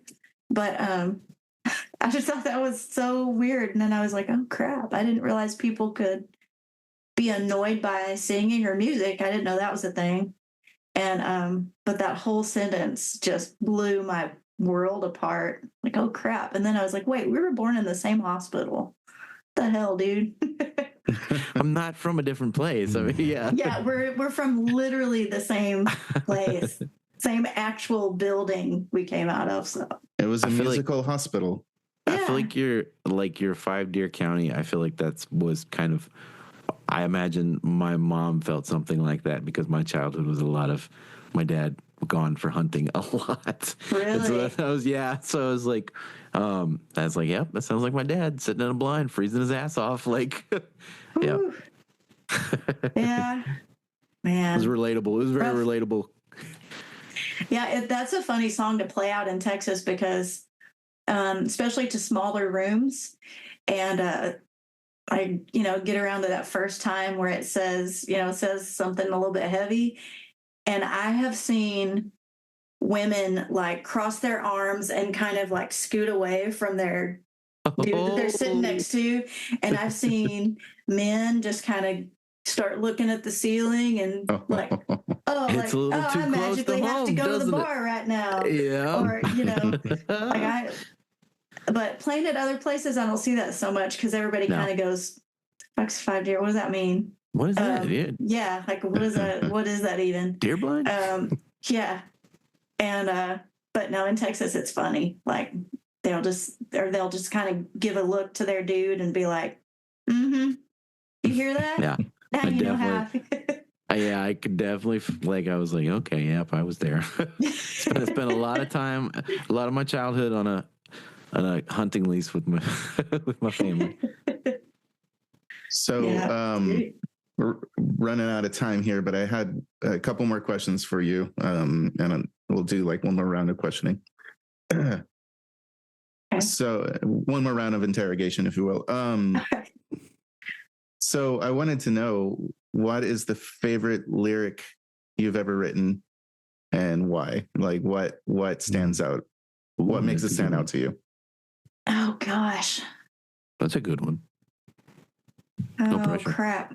But I just thought that was so weird. And then I was like, oh crap, I didn't realize people could be annoyed by singing or music. I didn't know that was a thing. And but that whole sentence just blew my world apart. Like, oh crap. And then I was like, wait, we were born in the same hospital. What the hell, dude? I'm not from a different place. I mean, yeah. Yeah, we're from literally the same place. Same actual building we came out of. So it was a musical hospital. I feel like your 5 Deer County. I feel like was kind of. I imagine my mom felt something like that because my childhood was a lot of my dad gone for hunting a lot. Really? And so that was So I was like, yep, that sounds like my dad sitting in a blind, freezing his ass off. Like, yeah, yeah, man, it was relatable. It was very relatable. Yeah, that's a funny song to play out in Texas because, especially to smaller rooms, and I, get around to that first time where it says something a little bit heavy, and I have seen women like cross their arms and kind of like scoot away from their dude that they're sitting next to, and I've seen men just kind of start looking at the ceiling and like, it's a little too I magically have to go to the bar right now. Yeah. Or, but playing at other places, I don't see that so much because everybody kind of goes, "Fuck's 5 Deer." What does that mean? What is that? Yeah. Like, what is that? What is that even? Deer blind? Yeah. And, but no, in Texas, it's funny. Like they'll just kind of give a look to their dude and be like, "Mm-hmm. You hear that?" Yeah. Now you know how. Yeah, I could definitely I was like, okay, yep, I was there. spent a lot of time, a lot of my childhood on a hunting lease with my family. So we're running out of time here, but I had a couple more questions for you, and we'll do like one more round of questioning. So one more round of interrogation, if you will. So I wanted to know, what is the favorite lyric you've ever written and why? Like what stands out? What makes it stand out to you? Oh gosh. That's a good one. No Oh pressure. crap.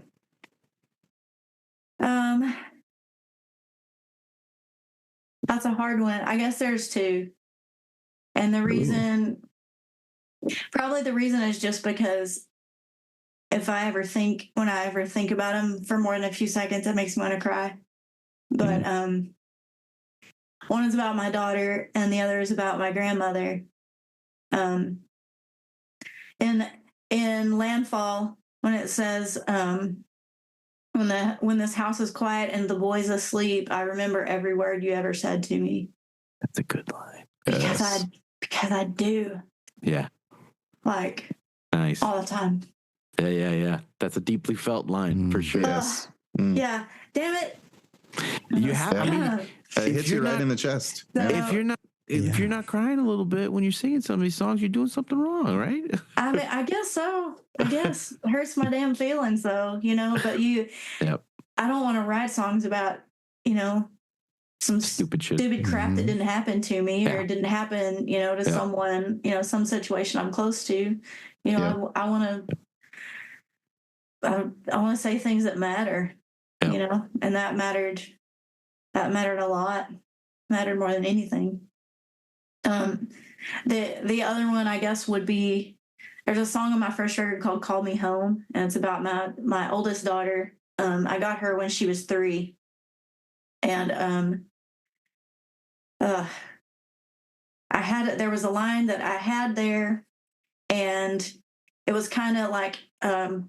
That's a hard one. I guess there's two. And the reason, probably the reason is just because when I ever think about them for more than a few seconds, it makes me want to cry. But one is about my daughter and the other is about my grandmother. In Landfall, when it says, when this house is quiet and the boy's asleep, I remember every word you ever said to me. That's a good line. Because I do. Yeah. Like, nice. all the time. Yeah. That's a deeply felt line for sure. Yes. Yeah. Damn it. You have. I mean, It hits you right in the chest. So, if you're not crying a little bit when you're singing some of these songs, you're doing something wrong, right? I mean, I guess so. I guess it hurts my damn feelings, though. You know. But Yep. I don't want to write songs about some Stupid shit. stupid crap that didn't happen to me or didn't happen, to someone, some situation I'm close to. I want to say things that matter, and that mattered a lot, mattered more than anything. The other one, I guess, would be, there's a song on my first record called Call Me Home, and it's about my oldest daughter. I got her when she was 3. And there was a line that I had there, and it was kind of like, I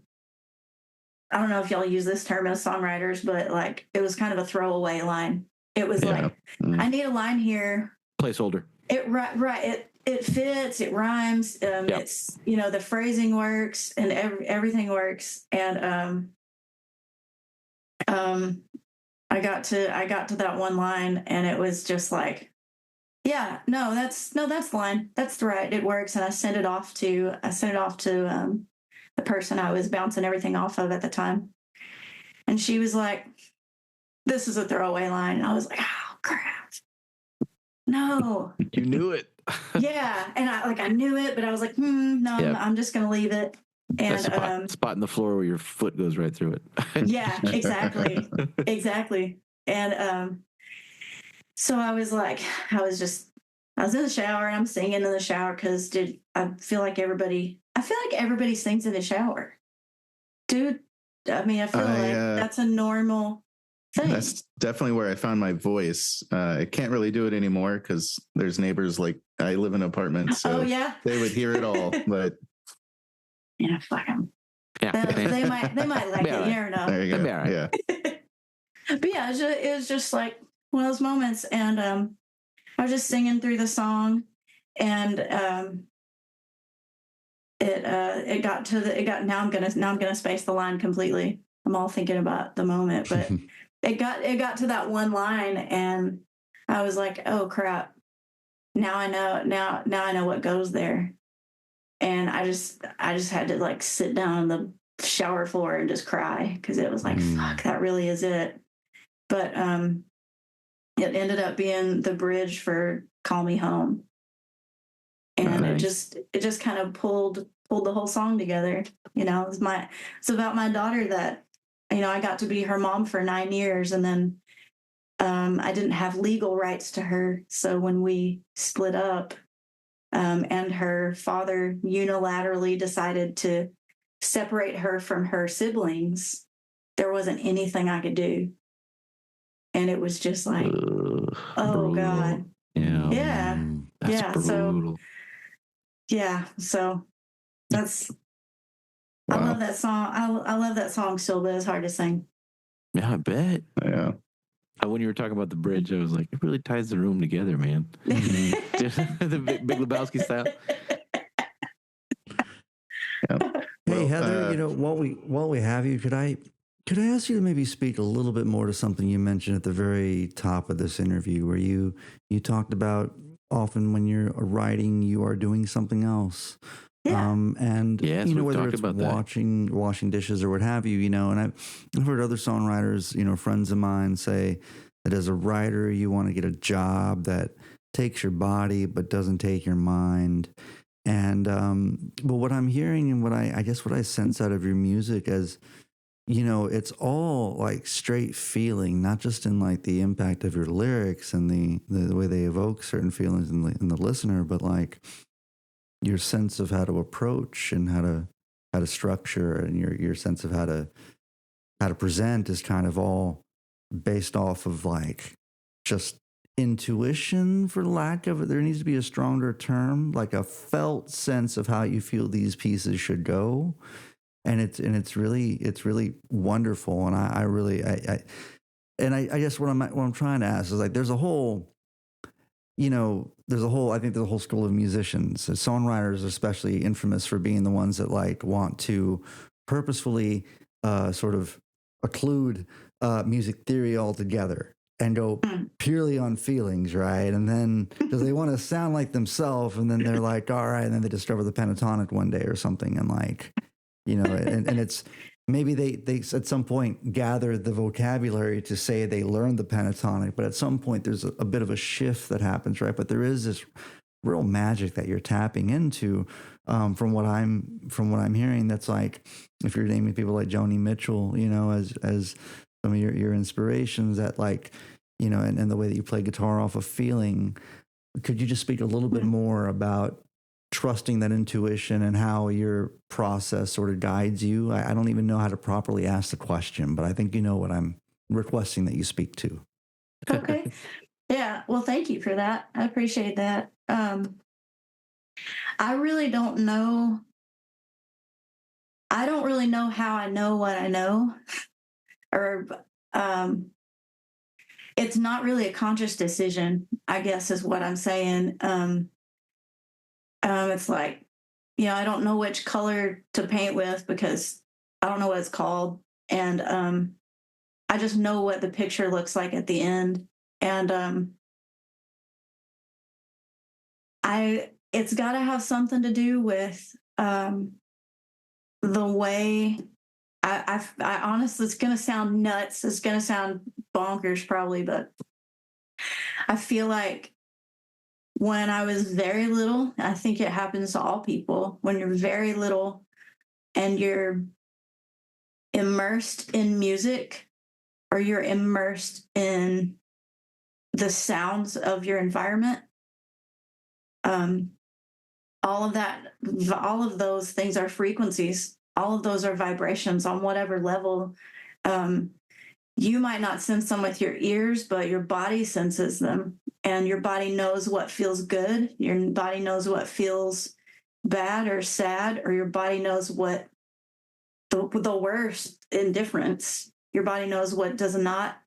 don't know if y'all use this term as songwriters, but like, it was kind of a throwaway line. It was like, I need a line here. Placeholder. It fits, it rhymes. It's, the phrasing works and everything works. And, I got to that one line, and it was just like, that's the line. That's right. It works. And I sent it off to the person I was bouncing everything off of at the time. And she was like, this is a throwaway line. And I was like, oh crap. No. You knew it. Yeah. And I knew it, but I was like, no, I'm just going to leave it. And spot in the floor where your foot goes right through it. Yeah, exactly. And so I was like, I was in the shower, and I'm singing in the shower because I feel like everybody sings in the shower. Dude, I mean, I feel like that's a normal thing. That's definitely where I found my voice. I can't really do it anymore because there's neighbors, like I live in an apartment, so they would hear it all, but fuck them. Yeah. They might like it. You never know. there you go. Right. Yeah. But yeah, it was just like one of those moments, and I was just singing through the song, and now I'm gonna space the line completely. I'm all thinking about the moment, but it got to that one line, and I was like, oh crap, now I know what goes there. And I just had to like sit down on the shower floor and just cry, because it was like, fuck, that really is it. But it ended up being the bridge for Call Me Home. And nice. it just kind of pulled the whole song together. It's about my daughter that, I got to be her mom for 9 years, and then I didn't have legal rights to her. So when we split up, and her father unilaterally decided to separate her from her siblings, there wasn't anything I could do. And it was just like, oh brutal. God. Yeah. That's brutal. So that's, wow. I love that song. I love that song still, but it's hard to sing. Yeah, I bet. Yeah. When you were talking about the bridge, I was like, it really ties the room together, man. The Big Lebowski style. Yeah. Hey, Heather, while we have you, could I ask you to maybe speak a little bit more to something you mentioned at the very top of this interview, where you talked about often when you're writing, you are doing something else. Yeah. Whether it's washing dishes or what have you, and I've heard other songwriters, friends of mine say that as a writer, you want to get a job that takes your body but doesn't take your mind. And but what I'm hearing and what I sense out of your music as it's all like straight feeling, not just in like the impact of your lyrics and the way they evoke certain feelings in the listener, but like your sense of how to approach and how to structure, and your sense of how to present is kind of all based off of like just intuition, for lack of it. There needs to be a stronger term, like a felt sense of how you feel these pieces should go. And it's really wonderful. And I guess what I'm trying to ask is like, there's a whole I think there's a whole school of musicians, songwriters especially, infamous for being the ones that like want to purposefully sort of occlude music theory altogether and go purely on feelings, right? And then because they want to sound like themselves, and then they're like, all right, and then they discover the pentatonic one day or something, and like, and it's maybe they at some point gather the vocabulary to say they learned the pentatonic, but at some point there's a bit of a shift that happens, right? But there is this real magic that you're tapping into, from what I'm hearing. That's like, if you're naming people like Joni Mitchell, as some of your inspirations, that like, and the way that you play guitar off of feeling. Could you just speak a little bit more about trusting that intuition and how your process sort of guides you? I don't even know how to properly ask the question, but I think you know what I'm requesting that you speak to. Okay. Yeah. Well, thank you for that. I appreciate that. I really don't know. I don't really know how I know what I know, or it's not really a conscious decision, I guess is what I'm saying. It's like, I don't know which color to paint with because I don't know what it's called. And I just know what the picture looks like at the end. And it's got to have something to do with the way I honestly, it's going to sound nuts. It's going to sound bonkers probably, but I feel like when I was very little, I think it happens to all people, when you're very little and you're immersed in music, or you're immersed in the sounds of your environment, all of those things are frequencies. All of those are vibrations on whatever level. You might not sense them with your ears, but your body senses them, and your body knows what feels good. Your body knows what feels bad or sad, or your body knows what the worst, indifference. Your body knows what does not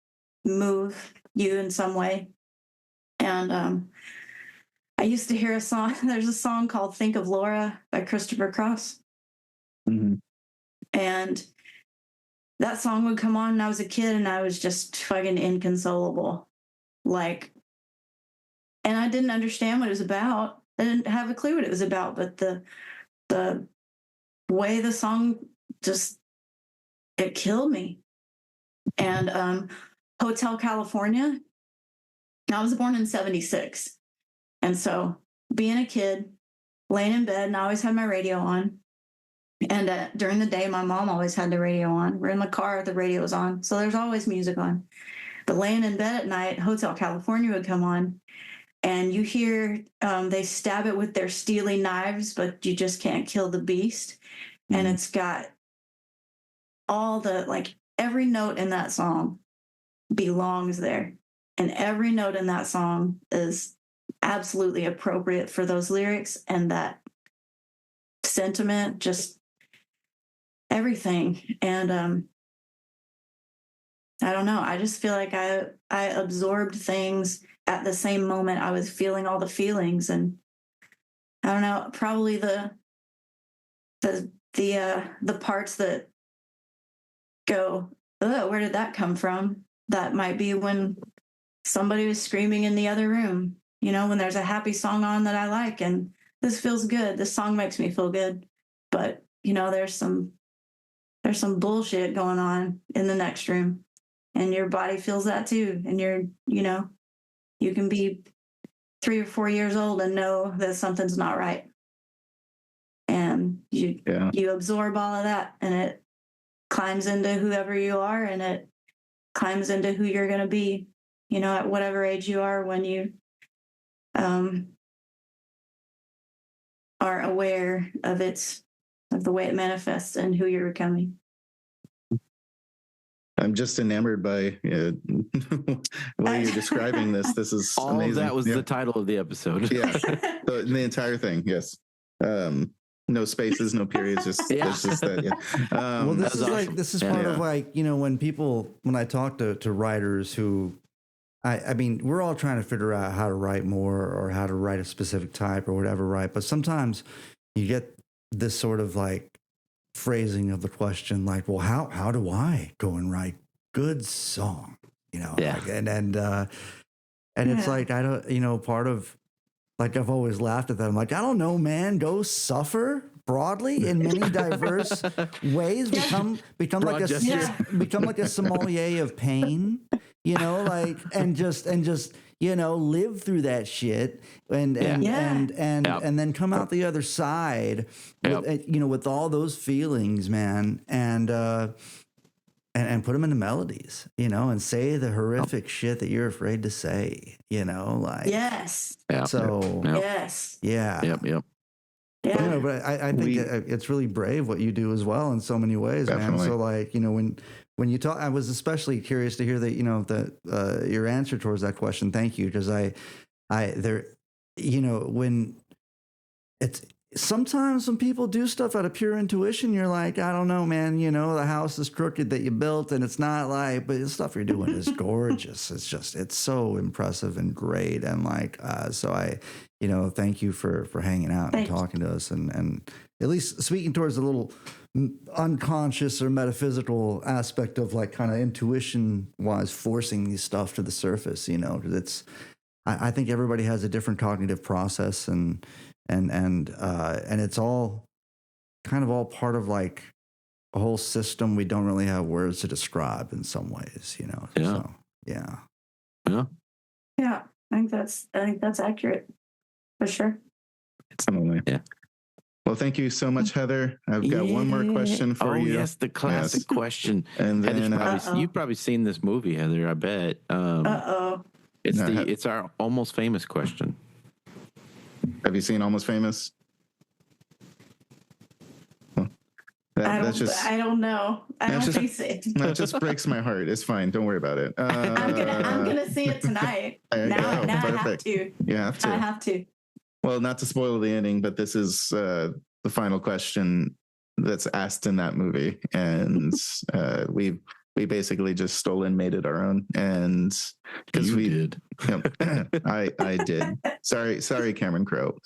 move you in some way. And I used to hear a song. There's a song called "Think of Laura" by Christopher Cross. Mm-hmm. And that song would come on when I was a kid, and I was just fucking inconsolable. Like, and I didn't understand what it was about. I didn't have a clue what it was about, but the way the song just, it killed me. And Hotel California, I was born in 1976. And so being a kid, laying in bed, and I always had my radio on. And during the day, my mom always had the radio on. We're in the car, the radio was on. So there's always music on. But laying in bed at night, Hotel California would come on. And you hear they stab it with their Steely knives, but you just can't kill the beast. Mm-hmm. And it's got all the, like, every note in that song belongs there. And every note in that song is absolutely appropriate for those lyrics and that sentiment, just everything. And I don't know. I just feel like I absorbed things at the same moment I was feeling all the feelings. And I don't know, probably the parts that go, oh, where did that come from? That might be when somebody was screaming in the other room, when there's a happy song on that I like, and this feels good. This song makes me feel good. But, there's some bullshit going on in the next room, and your body feels that too. And you can be 3 or 4 years old and know that something's not right. And you absorb all of that, and it climbs into whoever you are, and it climbs into who you're going to be, you know, at whatever age you are when you are aware of the way it manifests and who you're becoming. I'm just enamored by the way you're describing this. This is all amazing. Of that was the title of the episode. Yeah, the entire thing. Yes. No spaces, no periods. Just it's just that. Yeah. Well, this is awesome. this is part of like, you know, when I talk to writers who, I mean, we're all trying to figure out how to write more or how to write a specific type or whatever, right? But sometimes you get this sort of like phrasing of the question, like, well, how do I go and write good song? You know, like, and it's like, I don't, you know, part of, like, I've always laughed at that. I'm like, I don't know, man, go suffer broadly in many diverse ways, become like a sommelier of pain, you know, like, and just you know, live through that shit and then come out the other side with, you know, with all those feelings, man, and put them into melodies, you know, and say the horrific shit that you're afraid to say, you know, like, You know, but I think it's really brave what you do as well in so many ways, man. So like, you know, when you talk, I was especially curious to hear that, you know, that your answer towards that question. Thank you. Because there, you know, when it's sometimes when people do stuff out of pure intuition, you're like, I don't know, man, you know, the house is crooked that you built and it's not like, but the stuff you're doing is gorgeous. It's so impressive and great. And like, so I, you know, thank you for hanging out and talking to us and at least speaking towards a little unconscious or metaphysical aspect of like kind of intuition wise forcing these stuff to the surface, you know, because I think everybody has a different cognitive process and it's all kind of all part of like a whole system we don't really have words to describe in some ways, you know. I think that's accurate for sure. Yeah. Well, thank you so much, Heather. I've got one more question for you. Oh, yes, the classic question. And then you've probably seen this movie, Heather, I bet. It's our Almost Famous question. Have you seen Almost Famous? Well, I don't know. I don't think so. That just breaks my heart. It's fine. Don't worry about it. I'm gonna see it tonight. Now I have to. You have to. I have to. Well, not to spoil the ending, but this is the final question that's asked in that movie, and we basically just stole and made it our own. And because we did, I did. Sorry, Cameron Crowe.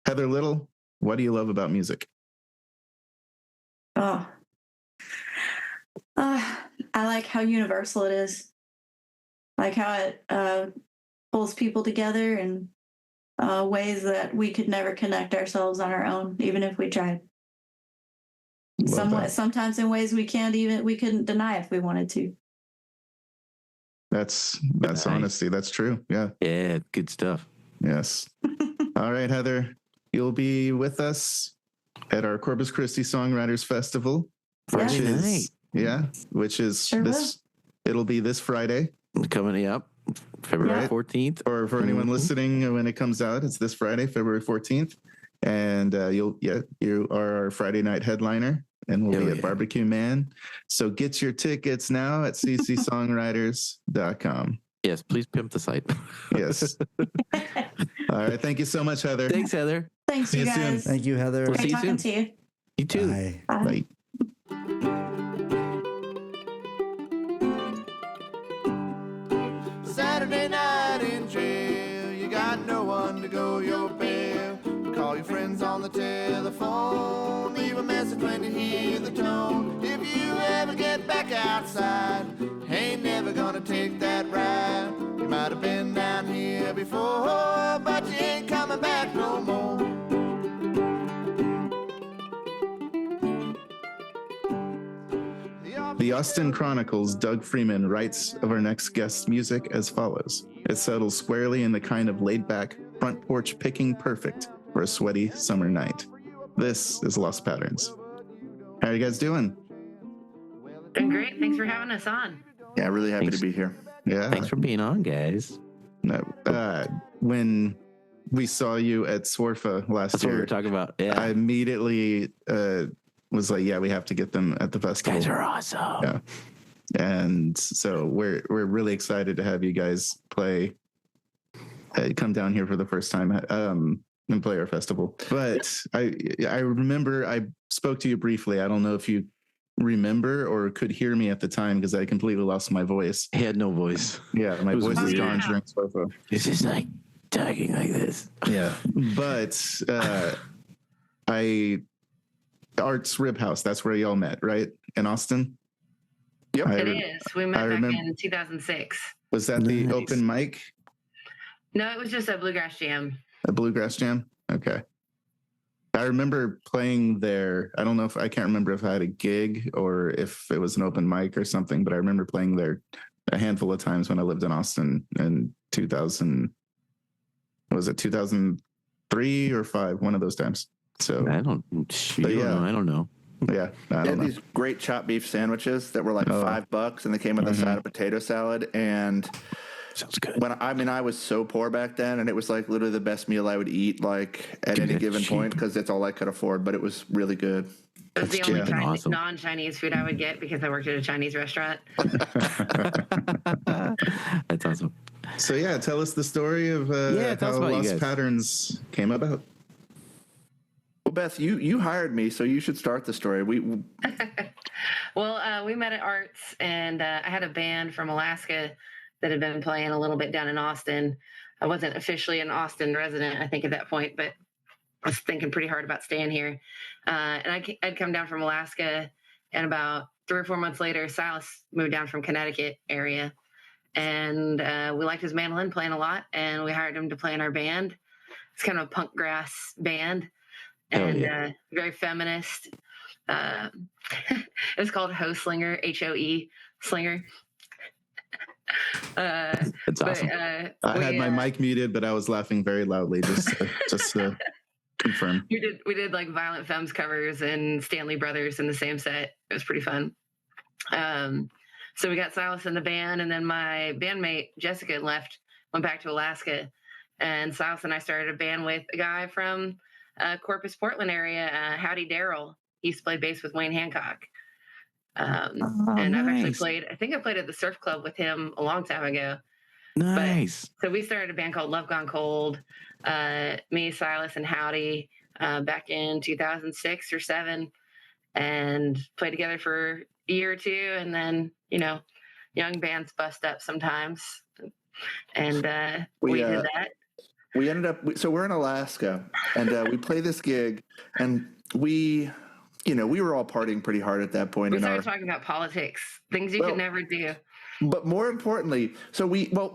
Heather Little, what do you love about music? I like how universal it is. Like how it pulls people together in ways that we could never connect ourselves on our own, even if we tried. Sometimes in ways we couldn't deny if we wanted to. That's honesty. That's true. Yeah. Yeah. Good stuff. Yes. All right, Heather, you'll be with us at our Corpus Christi Songwriters Festival, which is this. It'll be this Friday coming up, February 14th. Or for anyone listening, when it comes out, it's this Friday, February 14th. And you are our Friday night headliner, and we'll be at Barbecue Man. So get your tickets now at ccsongwriters.com. Yes, please pimp the site. Yes. All right. Thank you so much, Heather. Thanks, Heather. Thanks, you guys. Soon. Thank you, Heather. We'll see you soon. To you. You too. Bye. Bye. Saturday night in jail, you got no one to go your bail. Call your friends on the telephone, leave a message when you hear the tone. If you ever get back outside, ain't never gonna take that ride. You might have been down here before, but you ain't coming back no more. The Austin Chronicle's Doug Freeman writes of our next guest's music as follows. It settles squarely in the kind of laid-back, front porch picking perfect for a sweaty summer night. This is Lost Patterns. How are you guys doing? Doing great. Thanks for having us on. Yeah, really happy Thanks. to be here. Yeah. Thanks for being on, guys. When we saw you at Swarfa last That's what we year, were talking about. Yeah. I immediately was like, yeah, we have to get them at the festival. Guys are awesome. Yeah. And so we're really excited to have you guys play, come down here for the first time and play our festival. But I remember I spoke to you briefly. I don't know if you remember or could hear me at the time because I completely lost my voice. He had no voice. Yeah, my voice is gone during Swarfa. It's just like talking like this. Yeah, but Art's Rib House, that's where y'all met, right? In Austin? Yep. It is. We met back in 2006. Was that the open mic? No, it was just a bluegrass jam. A bluegrass jam? Okay. I remember playing there. I don't know if I can't remember if I had a gig or if it was an open mic or something, but I remember playing there a handful of times when I lived in Austin in 2000. Was it 2003 or 5? One of those times. So I don't know. Yeah, I They don't had know. these great chopped beef sandwiches that were like $5, and they came with a side of potato salad. And Sounds good. I was so poor back then, and it was like literally the best meal I would eat like at any that's given cheap. point because that's all I could afford. But it was really good. It was the only fucking awesome. non-Chinese food I would get because I worked at a Chinese restaurant. That's awesome. So yeah, tell us the story of tell us how about you Lost guys. Patterns came about. Well, Beth, you hired me, so you should start the story. Well, we met at Arts, and I had a band from Alaska that had been playing a little bit down in Austin. I wasn't officially an Austin resident, I think, at that point, but I was thinking pretty hard about staying here. And I'd come down from Alaska, and about 3 or 4 months later, Silas moved down from Connecticut area. And we liked his mandolin playing a lot, and we hired him to play in our band. It's kind of a punk grass band, and very feminist. It's called Hoe Slinger, Hoe Slinger. That's awesome. I had my mic muted, but I was laughing very loudly just to confirm. We did like Violent Femmes covers and Stanley Brothers in the same set. It was pretty fun. So we got Silas in the band, and then my bandmate Jessica went back to Alaska, and Silas and I started a band with a guy from Corpus, Portland area, Howdy Darrell. He used to play bass with Wayne Hancock. And I've actually played, I think I played at the Surf Club with him a long time ago. Nice. So we started a band called Love Gone Cold, me, Silas, and Howdy, back in 2006 or 7, and played together for a year or two. And then, young bands bust up sometimes. And we did that. We ended up, so we're in Alaska, and we play this gig, and we were all partying pretty hard at that point. We started talking about politics, things you could never do. But more importantly, so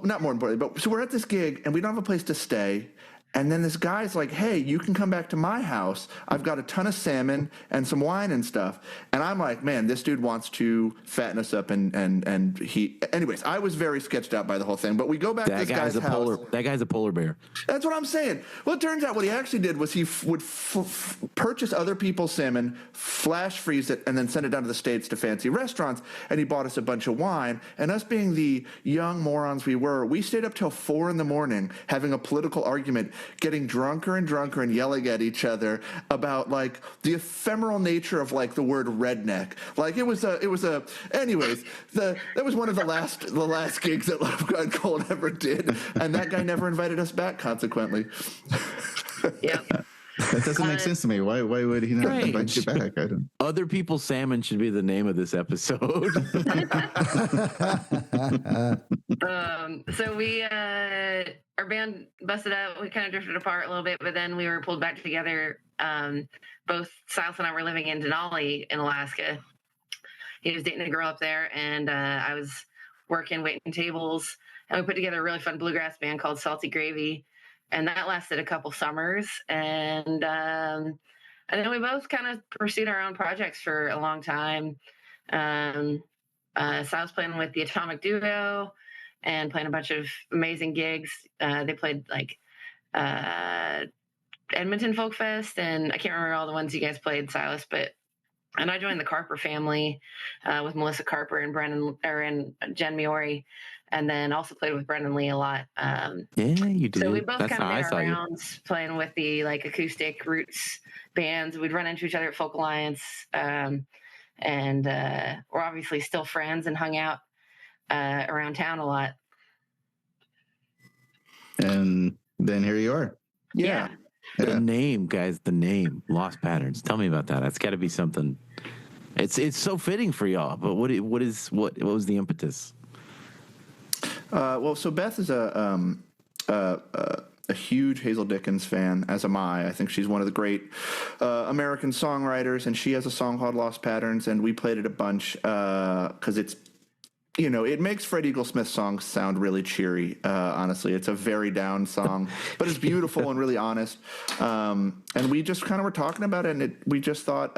not more importantly, but so we're at this gig, and we don't have a place to stay. And then this guy's like, hey, you can come back to my house. I've got a ton of salmon and some wine and stuff. And I'm like, man, this dude wants to fatten us up. And he, anyways, I was very sketched out by the whole thing. But we go back to this guy's house. That guy's a polar bear. That's what I'm saying. Well, it turns out what he actually did was he would purchase other people's salmon, flash freeze it, and then send it down to the States to fancy restaurants. And he bought us a bunch of wine. And us being the young morons we stayed up till 4 a.m. having a political argument, getting drunker and drunker and yelling at each other about like the ephemeral nature of like the word redneck. Like it was anyways, that was one of the last gigs that Love Gone Cold ever did. And that guy never invited us back, consequently. Yeah. That doesn't make sense to me. Why would he not invite you back? I don't. Other People's Salmon should be the name of this episode. So we, our band busted up. We kind of drifted apart a little bit, but then we were pulled back together. Both Silas and I were living in Denali in Alaska. He was dating a girl up there, and I was working, waiting tables. And we put together a really fun bluegrass band called Salty Gravy. And that lasted a couple summers. And then we both kind of pursued our own projects for a long time. So I was playing with the Atomic Duo and playing a bunch of amazing gigs. They played like Edmonton Folk Fest, and I can't remember all the ones you guys played, Silas, but And I joined the Carper family with Melissa Carper and Jen Miori, and then also played with Brendan Lee a lot. Yeah, you did. So we both That's kind of how I made saw our you. rounds playing with the like acoustic roots bands. We'd run into each other at Folk Alliance, and we're obviously still friends and hung out around town a lot. And then here you are. Yeah. The name, guys, the name, Lost Patterns. Tell me about that. That's got to be something. It's so fitting for y'all. But what was the impetus? Well, so Beth is a huge Hazel Dickens fan, as am I. I think she's one of the great American songwriters, and she has a song called Lost Patterns, and we played it a bunch because it's, it makes Fred Eaglesmith's songs sound really cheery. Honestly, it's a very down song, but it's beautiful and really honest. And we just kind of were talking about it, and we just thought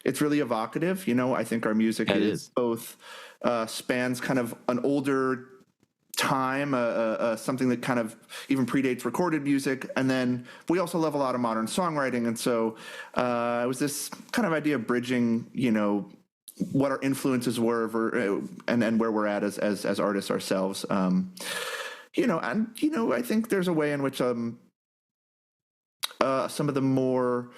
it's really evocative. I think our music is both spans kind of an older time, something that kind of even predates recorded music, and then we also love a lot of modern songwriting. And so it was this kind of idea of bridging, what our influences were and where we're at as artists ourselves. I think there's a way in which some of the more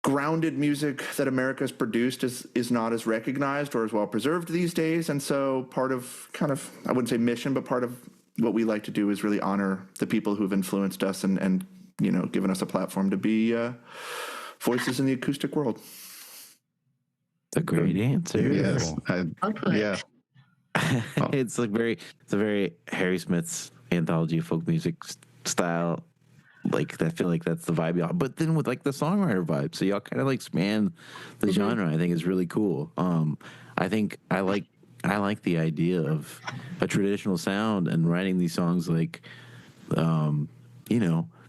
grounded music that America's produced is not as recognized or as well preserved these days. And so part of kind of, I wouldn't say mission, but part of what we like to do is really honor the people who've influenced us and given us a platform to be voices in the acoustic world. A great answer. Yes. Yeah. It's a very Harry Smith's anthology of folk music style. Like, I feel like that's the vibe y'all, but then with like the songwriter vibe. So y'all kind of like span the genre. I think is really cool. I think I like the idea of a traditional sound and writing these songs like,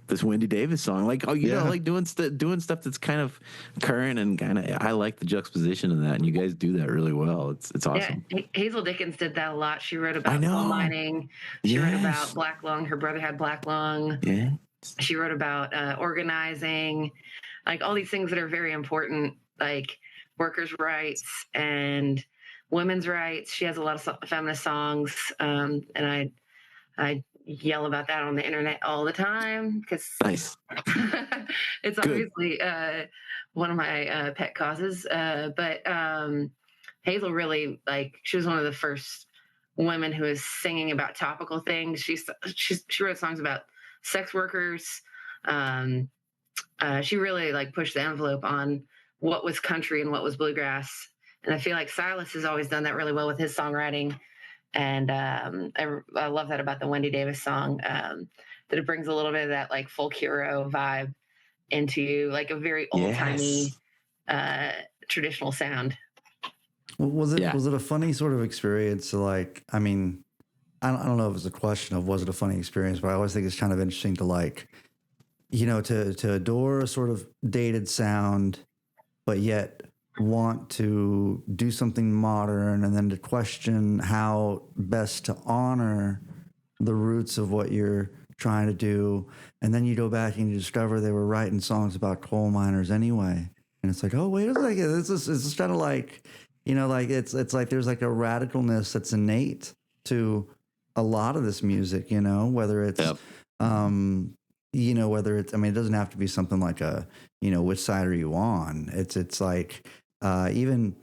this Wendy Davis song, like, like doing stuff that's kind of current and kind of, I like the juxtaposition of that, and you guys do that really well. It's awesome. Yeah, Hazel Dickens did that a lot. She wrote about coal mining. She wrote about black lung. Her brother had black lung. Yeah. She wrote about organizing, like all these things that are very important, like workers' rights and women's rights. She has a lot of feminist songs, and I yell about that on the internet all the time because nice. It's obviously one of my pet causes. But Hazel really, like, she was one of the first women who was singing about topical things. She wrote songs about sex workers. She really like pushed the envelope on what was country and what was bluegrass. And I feel like Silas has always done that really well with his songwriting. And I love that about the Wendy Davis song, that it brings a little bit of that like folk hero vibe into like a very old-timey traditional sound. Was it a funny sort of experience? Like, I mean, I don't know if it's a question of was it a funny experience, but I always think it's kind of interesting to like, to adore a sort of dated sound, but yet want to do something modern, and then to question how best to honor the roots of what you're trying to do. And then you go back and you discover they were writing songs about coal miners anyway. And it's like, oh, wait a second. It's just kind of like, like it's like there's like a radicalness that's innate to a lot of this music, whether it's, whether it's, I mean, it doesn't have to be something like a, which side are you on? It's like, even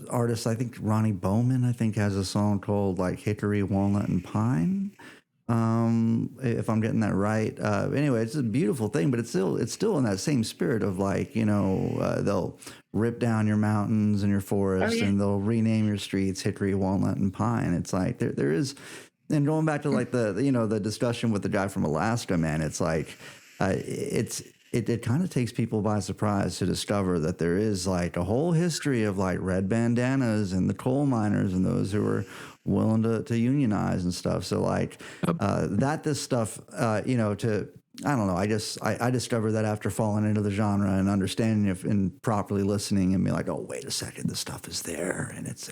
artists, I think Ronnie Bowman, has a song called like Hickory, Walnut, and Pine. If I'm getting that right. Anyway, it's a beautiful thing, but it's still in that same spirit of like, they'll rip down your mountains and your forests, and they'll rename your streets Hickory, Walnut, and Pine. It's like there is, and going back to like the discussion with the guy from Alaska, man, it's like it kind of takes people by surprise to discover that there is like a whole history of like red bandanas and the coal miners and those who were willing to unionize and stuff. So like this stuff, I don't know. I discovered that after falling into the genre and understanding it and properly listening and be like, oh, wait a second, this stuff is there. And it's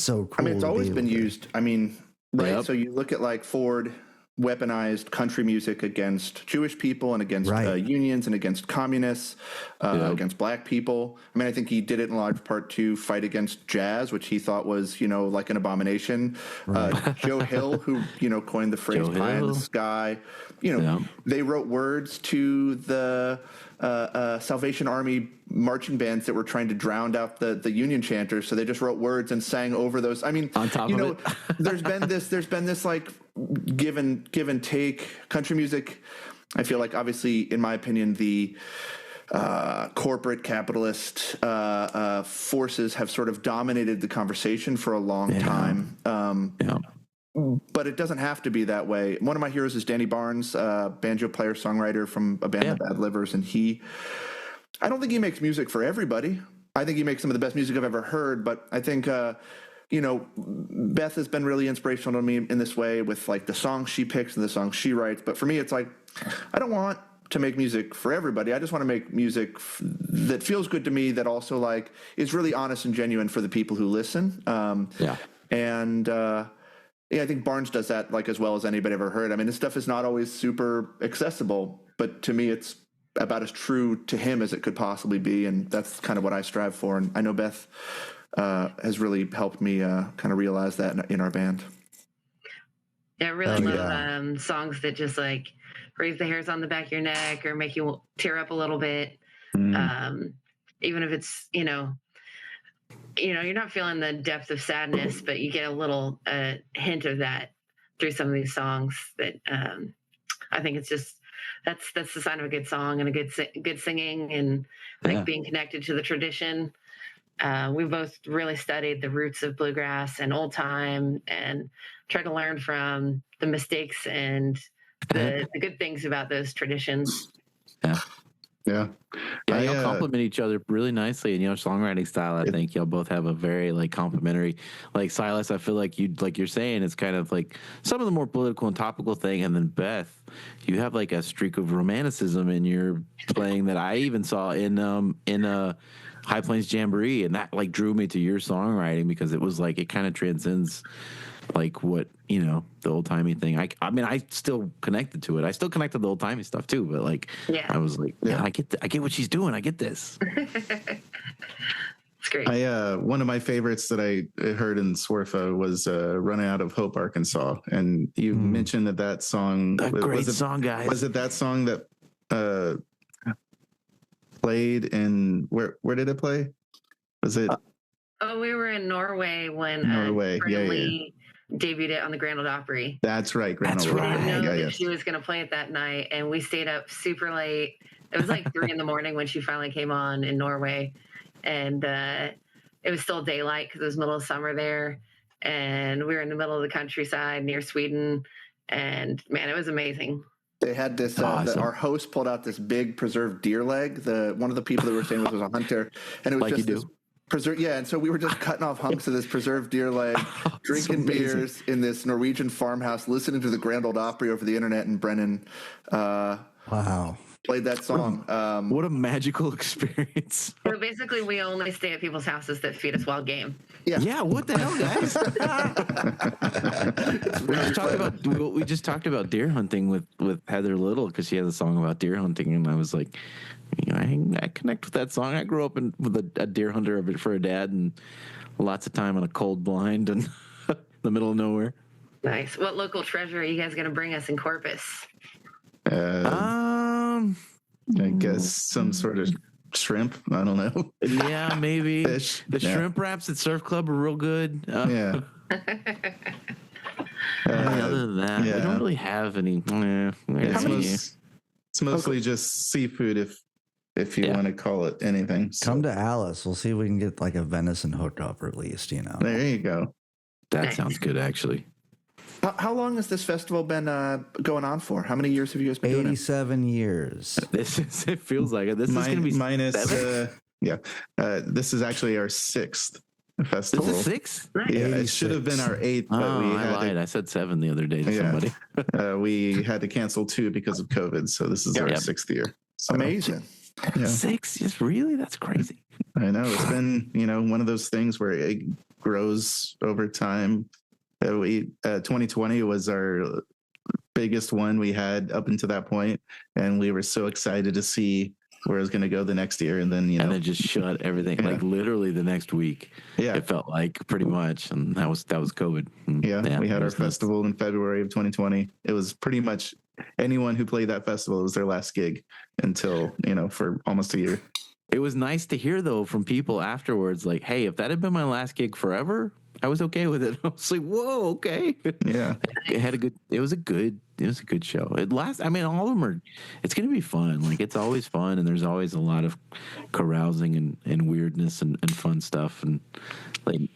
so cool. I mean, it's always been used. I mean, right. So you look at like Ford, weaponized country music against Jewish people and against unions and against communists, against black people. I mean, I think he did it in large part to fight against jazz, which he thought was, like an abomination. Joe Hill, who, coined the phrase pie in the sky, they wrote words to the Salvation Army marching bands that were trying to drown out the Union chanters. So they just wrote words and sang over those. I mean, on top of it. there's been this like give and take country music. I feel like, obviously, in my opinion, the corporate capitalist forces have sort of dominated the conversation for a long time. But it doesn't have to be that way. One of my heroes is Danny Barnes, banjo player, songwriter from a band, The Bad Livers. And I don't think he makes music for everybody. I think he makes some of the best music I've ever heard. But I think, Beth has been really inspirational to me in this way with like the songs she picks and the songs she writes. But for me, it's like, I don't want to make music for everybody. I just want to make music that feels good to me, that also like is really honest and genuine for the people who listen. I think Barnes does that like as well as anybody ever heard. I mean, his stuff is not always super accessible, but to me, it's about as true to him as it could possibly be. And that's kind of what I strive for. And I know Beth has really helped me kind of realize that in our band. Yeah, I really love songs that just like raise the hairs on the back of your neck or make you tear up a little bit. Even if it's, you're not feeling the depth of sadness, but you get a little hint of that through some of these songs that I think it's just, that's the sign of a good song and a good singing. And I think being connected to the tradition. We both really studied the roots of bluegrass and old time and tried to learn from the mistakes and the good things about those traditions. Y'all complement each other really nicely, and songwriting style. I think y'all both have a very like complementary. Like Silas, I feel like you're saying it's kind of like some of the more political and topical thing, and then Beth, you have like a streak of romanticism in your playing that I even saw in High Plains Jamboree, and that like drew me to your songwriting because it was like it kind of transcends like what the old timey thing. I mean, I still connected to it. I still connected to the old timey stuff too. But like, I was like, I get what she's doing. I get this. It's great. One of my favorites that I heard in Swerfa was "Running Out of Hope, Arkansas," and you mentioned that song. A great song, guys. Was it that song that played in where did it play? Was it? We were in Norway when Lee debuted it on the Grand Ole Opry. That's right. That's right. We didn't know that she was going to play it that night, and we stayed up super late. It was like 3 a.m. when she finally came on in Norway, and it was still daylight because it was middle of summer there, and we were in the middle of the countryside near Sweden, and man, it was amazing. They had this. Our host pulled out this big preserved deer leg. One of the people that were staying with was a hunter, and it was just this and so we were just cutting off hunks of this preserved deer leg, drinking beers in this Norwegian farmhouse, listening to the Grand Ole Opry over the internet, and Brennan played that song. What a magical experience. So basically, we only stay at people's houses that feed us wild game. Yeah, what the hell, guys? we just talked about deer hunting with Heather Little because she has a song about deer hunting, and I was like, I connect with that song. I grew up with a deer hunter for a dad, and lots of time on a cold blind and the middle of nowhere. Nice. What local treasure are you guys going to bring us in Corpus? I guess some sort of shrimp. I don't know. Yeah, maybe. Fish. The shrimp wraps at Surf Club are real good. Other than that, we don't really have any. It's mostly just seafood if you want to call it anything. So. Come to Alice. We'll see if we can get like a venison hookup at least, There you go. That sounds good, actually. How long has this festival been going on for? How many years have you guys been doing it? 87 years. It feels like it. This is going to be minus. This is actually our 6th festival. This is 6th? Yeah, it should have been our 8th. But I lied. I said 7 the other day to somebody. We had to cancel 2 because of COVID, so this is our 6th year. So. Amazing. Yeah. 6? Yes, really? That's crazy. I know. It's been, one of those things where it grows over time. 2020 was our biggest one we had up until that point, and we were so excited to see where it was going to go the next year, and then and then just shut everything like literally the next week. Yeah, it felt like pretty much, and that was COVID. We had our festival in February of 2020. It was pretty much anyone who played that festival, it was their last gig until for almost a year. It was nice to hear though from people afterwards, like, "Hey, if that had been my last gig forever, I was okay with it." I was like, "Whoa, okay." Yeah, it was a good show. All of them are. It's going to be fun. Like, it's always fun, and there's always a lot of carousing and weirdness and fun stuff and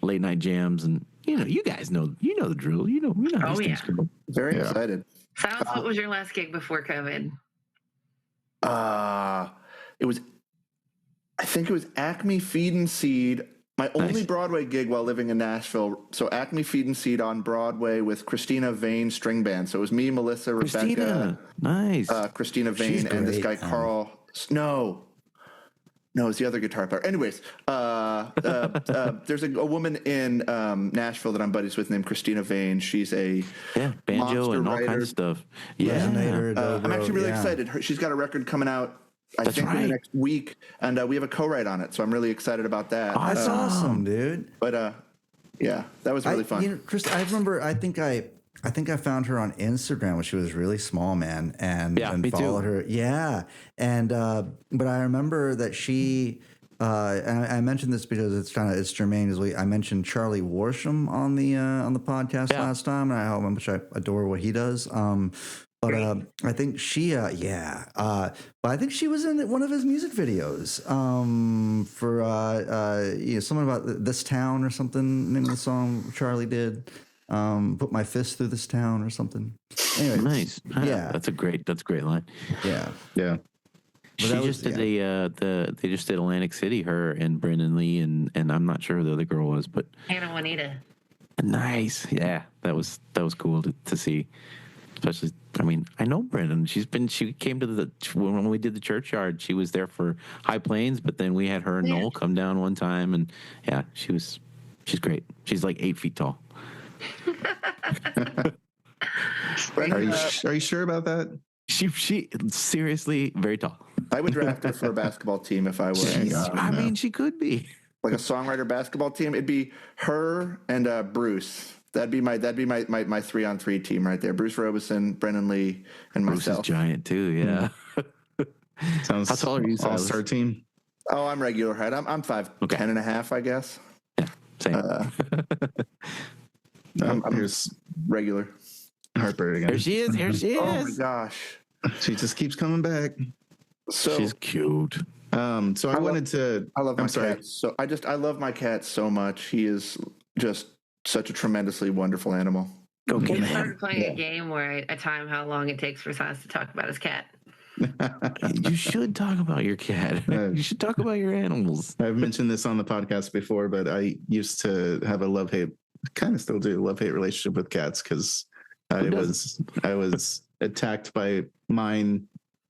late night jams, and you guys know the drill. You know how these things go. Very excited. Silas, what was your last gig before COVID? I think it was Acme Feed and Seed. My only Broadway gig while living in Nashville. So Acme Feed and Seed on Broadway with Christina Vane String Band. So it was me, Melissa, Rebecca, Christina Vane, and this guy Carl. No, it's the other guitar player. Anyways, there's a woman in Nashville that I'm buddies with named Christina Vane. She's a banjo and all writer. kinds of stuff. I'm actually really excited. She's got a record coming out. I think in the next week, and we have a co-write on it, so I'm really excited about that. Oh, that's awesome, dude. But that was really fun. Chris, I remember. I think I found her on Instagram when she was really small, man, and followed her. Yeah, and but I remember that she. And I mentioned this because it's germane. I mentioned Charlie Worsham on the podcast last time, and how much I adore what he does. But I think she, but I think she was in one of his music videos for something about this town or something. Name of the song Charlie did, "Put My Fist Through This Town" or something. Anyway, nice. Yeah, that's a great line. Yeah. She just did they just did Atlantic City, her and Brendan Lee, and I'm not sure who the other girl was, but Hannah Juanita. Nice. Yeah, that was cool to see. Especially, I know Brendan. She came to when we did the Churchyard. She was there for High Plains, but then we had her and Noel come down one time, and she's great. She's like 8 feet tall. Are you sure about that? She seriously very tall. I would draft her for a basketball team if I were. She could be like a songwriter basketball team. It'd be her and Bruce. That'd be my 3-on-3 team right there. Bruce Robeson, Brendan Lee, and myself. Bruce is giant too. Yeah. Sounds. How tall are you? All-star team. Oh, I'm regular height. I'm 5'10" and a half, I guess. Yeah, same. I'm just regular. Harper again. Here she is. Oh my gosh, she just keeps coming back. So she's cute. So I wanted to. I love my cat. So I love my cat so much. He is just such a tremendously wonderful animal. Okay. We started playing a game where I time how long it takes for Silas to talk about his cat. You should talk about your cat. You should talk about your animals. I've mentioned this on the podcast before, but I used to have a love-hate, kind of still do, love-hate relationship with cats because I was attacked by mine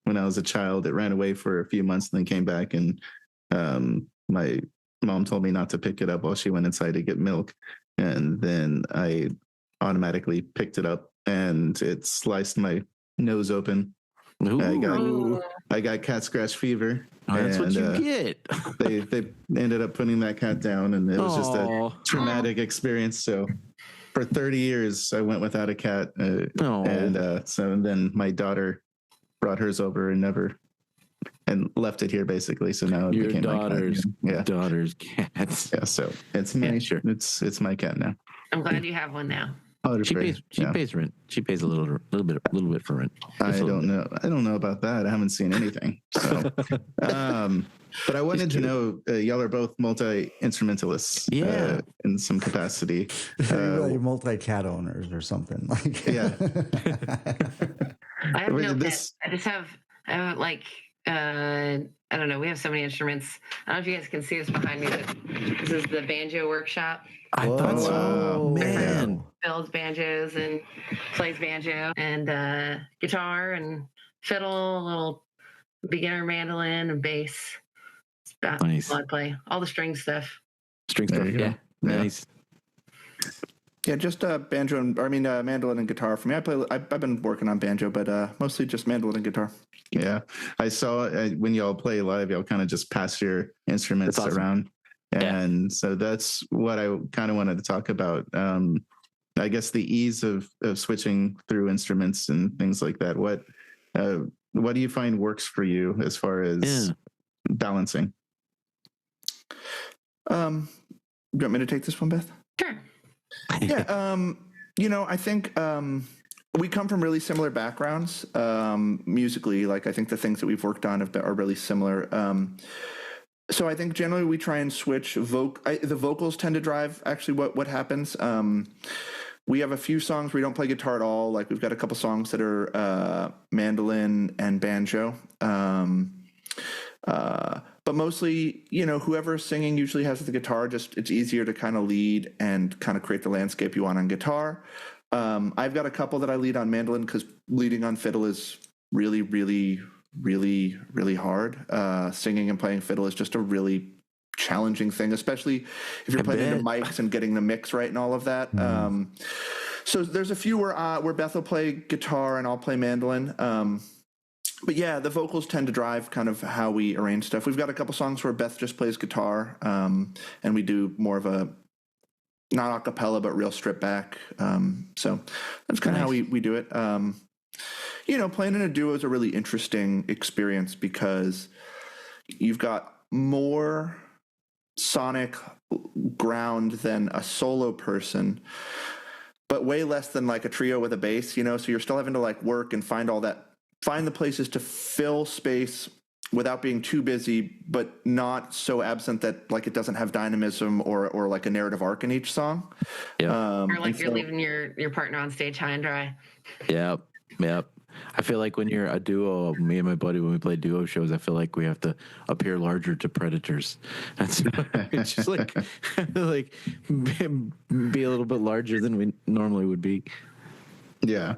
when I was a child. It ran away for a few months and then came back, and my mom told me not to pick it up while she went inside to get milk. And then I automatically picked it up, and it sliced my nose open. I got cat scratch fever. Oh, that's what you get. They ended up putting that cat down, and it was just a traumatic experience. So for 30 years, I went without a cat, so then my daughter brought hers over and left it here basically. So now it became daughter's cats. Yeah, so it's it's my cat now. I'm glad you have one now. She pays rent. She pays a little bit for rent. I don't know about that. I haven't seen anything. So, but I wanted to know, y'all are both multi-instrumentalists, in some capacity. You're multi-cat owners or something. Yeah. I have no pets. I just have like. I don't know. We have so many instruments. I don't know if you guys can see this behind me, but this is the banjo workshop. I thought so. Man. Builds banjos and plays banjo and guitar and fiddle, a little beginner mandolin and bass. It's about nice. blood play, all the string stuff. Yeah. Nice. Yeah, just mandolin and guitar for me. I've been working on banjo, but mostly just mandolin and guitar. Yeah, I saw when y'all play live, y'all kind of just pass your instruments That's awesome. around, and so that's what I kind of wanted to talk about. I guess the ease of switching through instruments and things like that. What do you find works for you as far as balancing? You want me to take this one, Beth? Sure. Yeah. I think we come from really similar backgrounds musically. Like I think the things that we've worked on are really similar. So I think generally we try and switch the vocals tend to drive actually what happens. We have a few songs where we don't play guitar at all. Like we've got a couple songs that are mandolin and banjo. But mostly, whoever's singing usually has the guitar. Just it's easier to kind of lead and kind of create the landscape you want on guitar. I've got a couple that I lead on mandolin because leading on fiddle is really, really, really, really hard. Singing and playing fiddle is just a really challenging thing, especially if you're playing into mics and getting the mix right and all of that. So there's a few where Beth will play guitar and I'll play mandolin. But yeah, the vocals tend to drive kind of how we arrange stuff. We've got a couple songs where Beth just plays guitar, and we do more of a not a cappella but real stripped back. So that's kind of how we do it. Playing in a duo is a really interesting experience because you've got more sonic ground than a solo person, but way less than like a trio with a bass, so you're still having to like work and find the places to fill space without being too busy, but not so absent that like it doesn't have dynamism or like a narrative arc in each song. Yeah. Or like you're leaving your partner on stage high and dry. Yep. I feel like when you're a duo, me and my buddy, when we play duo shows, I feel like we have to appear larger to predators. It's just like be a little bit larger than we normally would be. Yeah.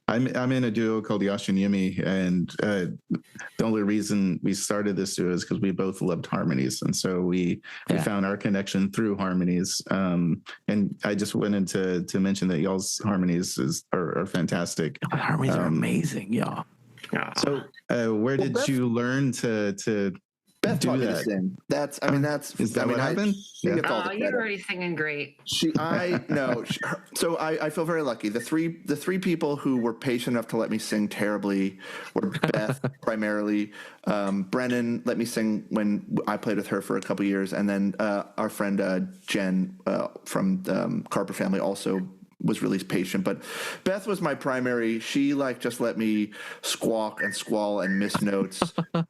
I'm in a duo called Yashin Yumi, and the only reason we started this duo is because we both loved harmonies, and so we found our connection through harmonies. And I just wanted to mention that y'all's harmonies are fantastic. Harmonies are amazing, y'all. So where did you learn to Beth do taught me to that? sing. Is that what happened? You're already singing great. So I feel very lucky. The three people who were patient enough to let me sing terribly were Beth primarily. Brennan let me sing when I played with her for a couple years, and then our friend Jen from the Carper family also was really patient, but Beth was my primary. She just let me squawk and squall and miss notes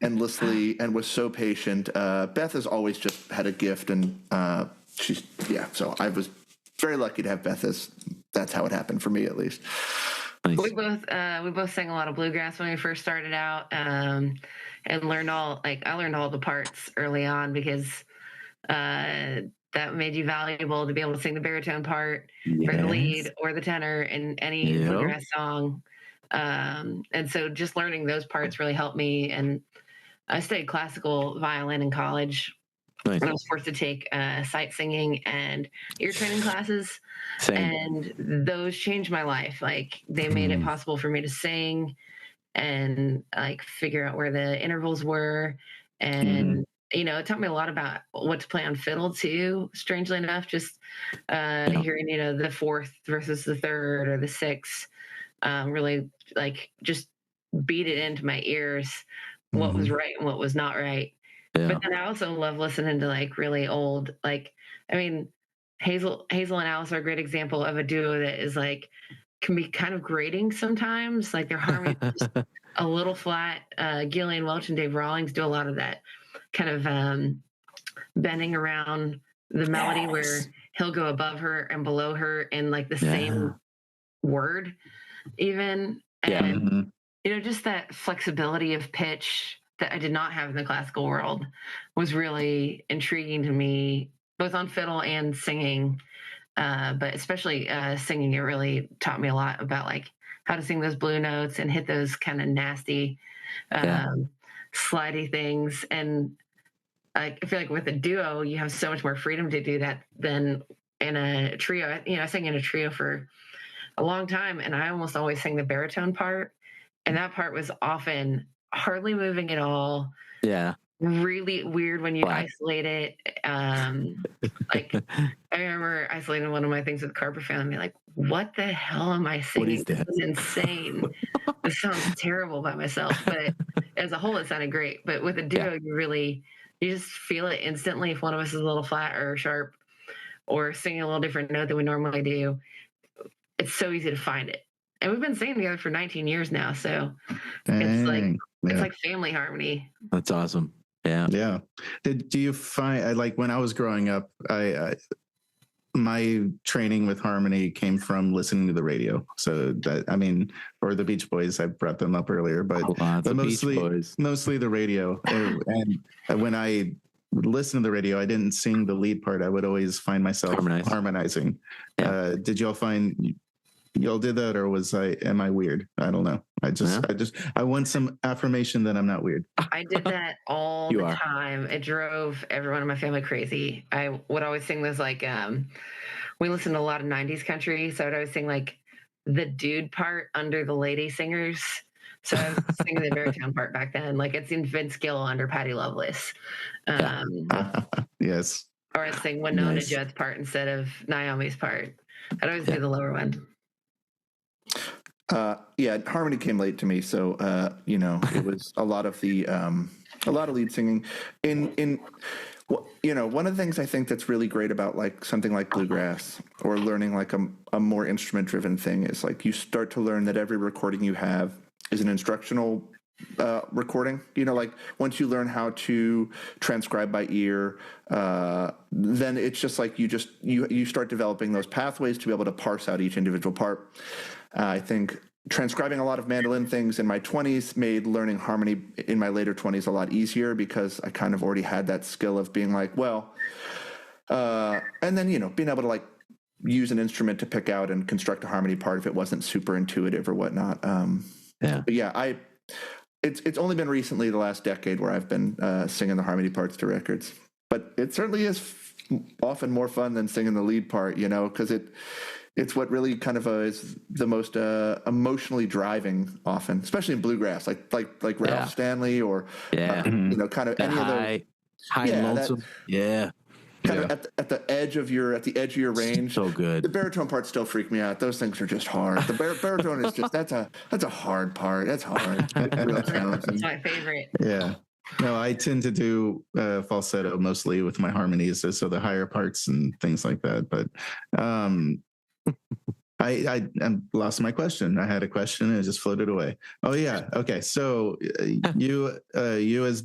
endlessly and was so patient. Beth has always just had a gift, and so I was very lucky to have Beth. That's how it happened for me, at least. Nice. We both sang a lot of bluegrass when we first started out, and learned all the parts early on because that made you valuable to be able to sing the baritone part or the lead or the tenor in any bluegrass song. And so just learning those parts really helped me. And I studied classical violin in college. Nice. And I was forced to take sight singing and ear training classes. Same. And those changed my life. They made it possible for me to sing and figure out where the intervals were. And it taught me a lot about what to play on fiddle too, strangely enough, just hearing, the fourth versus the third or the sixth, really just beat it into my ears, what was right and what was not right. Yeah. But then I also love listening to really old, Hazel and Alice are a great example of a duo that is can be kind of grating sometimes. Their harmony is just a little flat. Gillian Welch and Dave Rawlings do a lot of that kind of bending around the melody where he'll go above her and below her in the same word even. And, just that flexibility of pitch that I did not have in the classical world was really intriguing to me, both on fiddle and singing. But especially singing, it really taught me a lot about how to sing those blue notes and hit those kind of nasty, slidey things. And I feel with a duo, you have so much more freedom to do that than in a trio. I sang in a trio for a long time, and I almost always sang the baritone part. And that part was often hardly moving at all. Yeah. Really weird when you Flat. isolate it. Like I remember isolating one of my things with the Corpus family, like, what the hell am I singing? This is insane. This sounds terrible by myself, but as a whole, it sounded great. But with a duo, you just feel it instantly if one of us is a little flat or sharp or singing a little different note than we normally do. It's so easy to find it. And we've been singing together for 19 years now, so it's like family harmony. That's awesome. Yeah. Yeah. Do you find, like when I was growing up, my training with harmony came from listening to the radio. So that, I mean, or the Beach Boys, I brought them up earlier, but mostly the radio. And when I would listen to the radio, I didn't sing the lead part. I would always find myself harmonizing. Yeah. Did y'all find y'all did that, or am I weird? I don't know. I want some affirmation that I'm not weird. I did that all the time. It drove everyone in my family crazy. I would always sing this, like, we listened to a lot of 90s country, so I would always sing like the dude part under the lady singers. So I was singing the baritone part back then. Like, it's in Vince Gill under Patti Loveless. Yes. Or I'd sing Winona Judd's part instead of Naomi's part. I'd always do the lower one. Harmony came late to me, so it was a lot of lead singing. One of the things I think that's really great about like something like bluegrass or learning like a more instrument driven thing is like you start to learn that every recording you have is an instructional recording. Like once you learn how to transcribe by ear, then it's just like you start developing those pathways to be able to parse out each individual part. I think transcribing a lot of mandolin things in my 20s made learning harmony in my later 20s a lot easier because I kind of already had that skill of being like, and then, being able to like use an instrument to pick out and construct a harmony part if it wasn't super intuitive or whatnot. But yeah, it's only been recently, the last decade, where I've been singing the harmony parts to records, but it certainly is often more fun than singing the lead part, because it's what really kind of is the most emotionally driving often, especially in bluegrass, like Ralph Stanley or kind of any of those high and lonesome. Kind of at the edge of your range. So good. The baritone parts still freak me out. Those things are just hard. The baritone is just that's a hard part. That's hard. That's my favorite. Yeah. No, I tend to do falsetto mostly with my harmonies, so the higher parts and things like that. But I lost my question. I had a question and it just floated away. Oh yeah. Okay. So you as a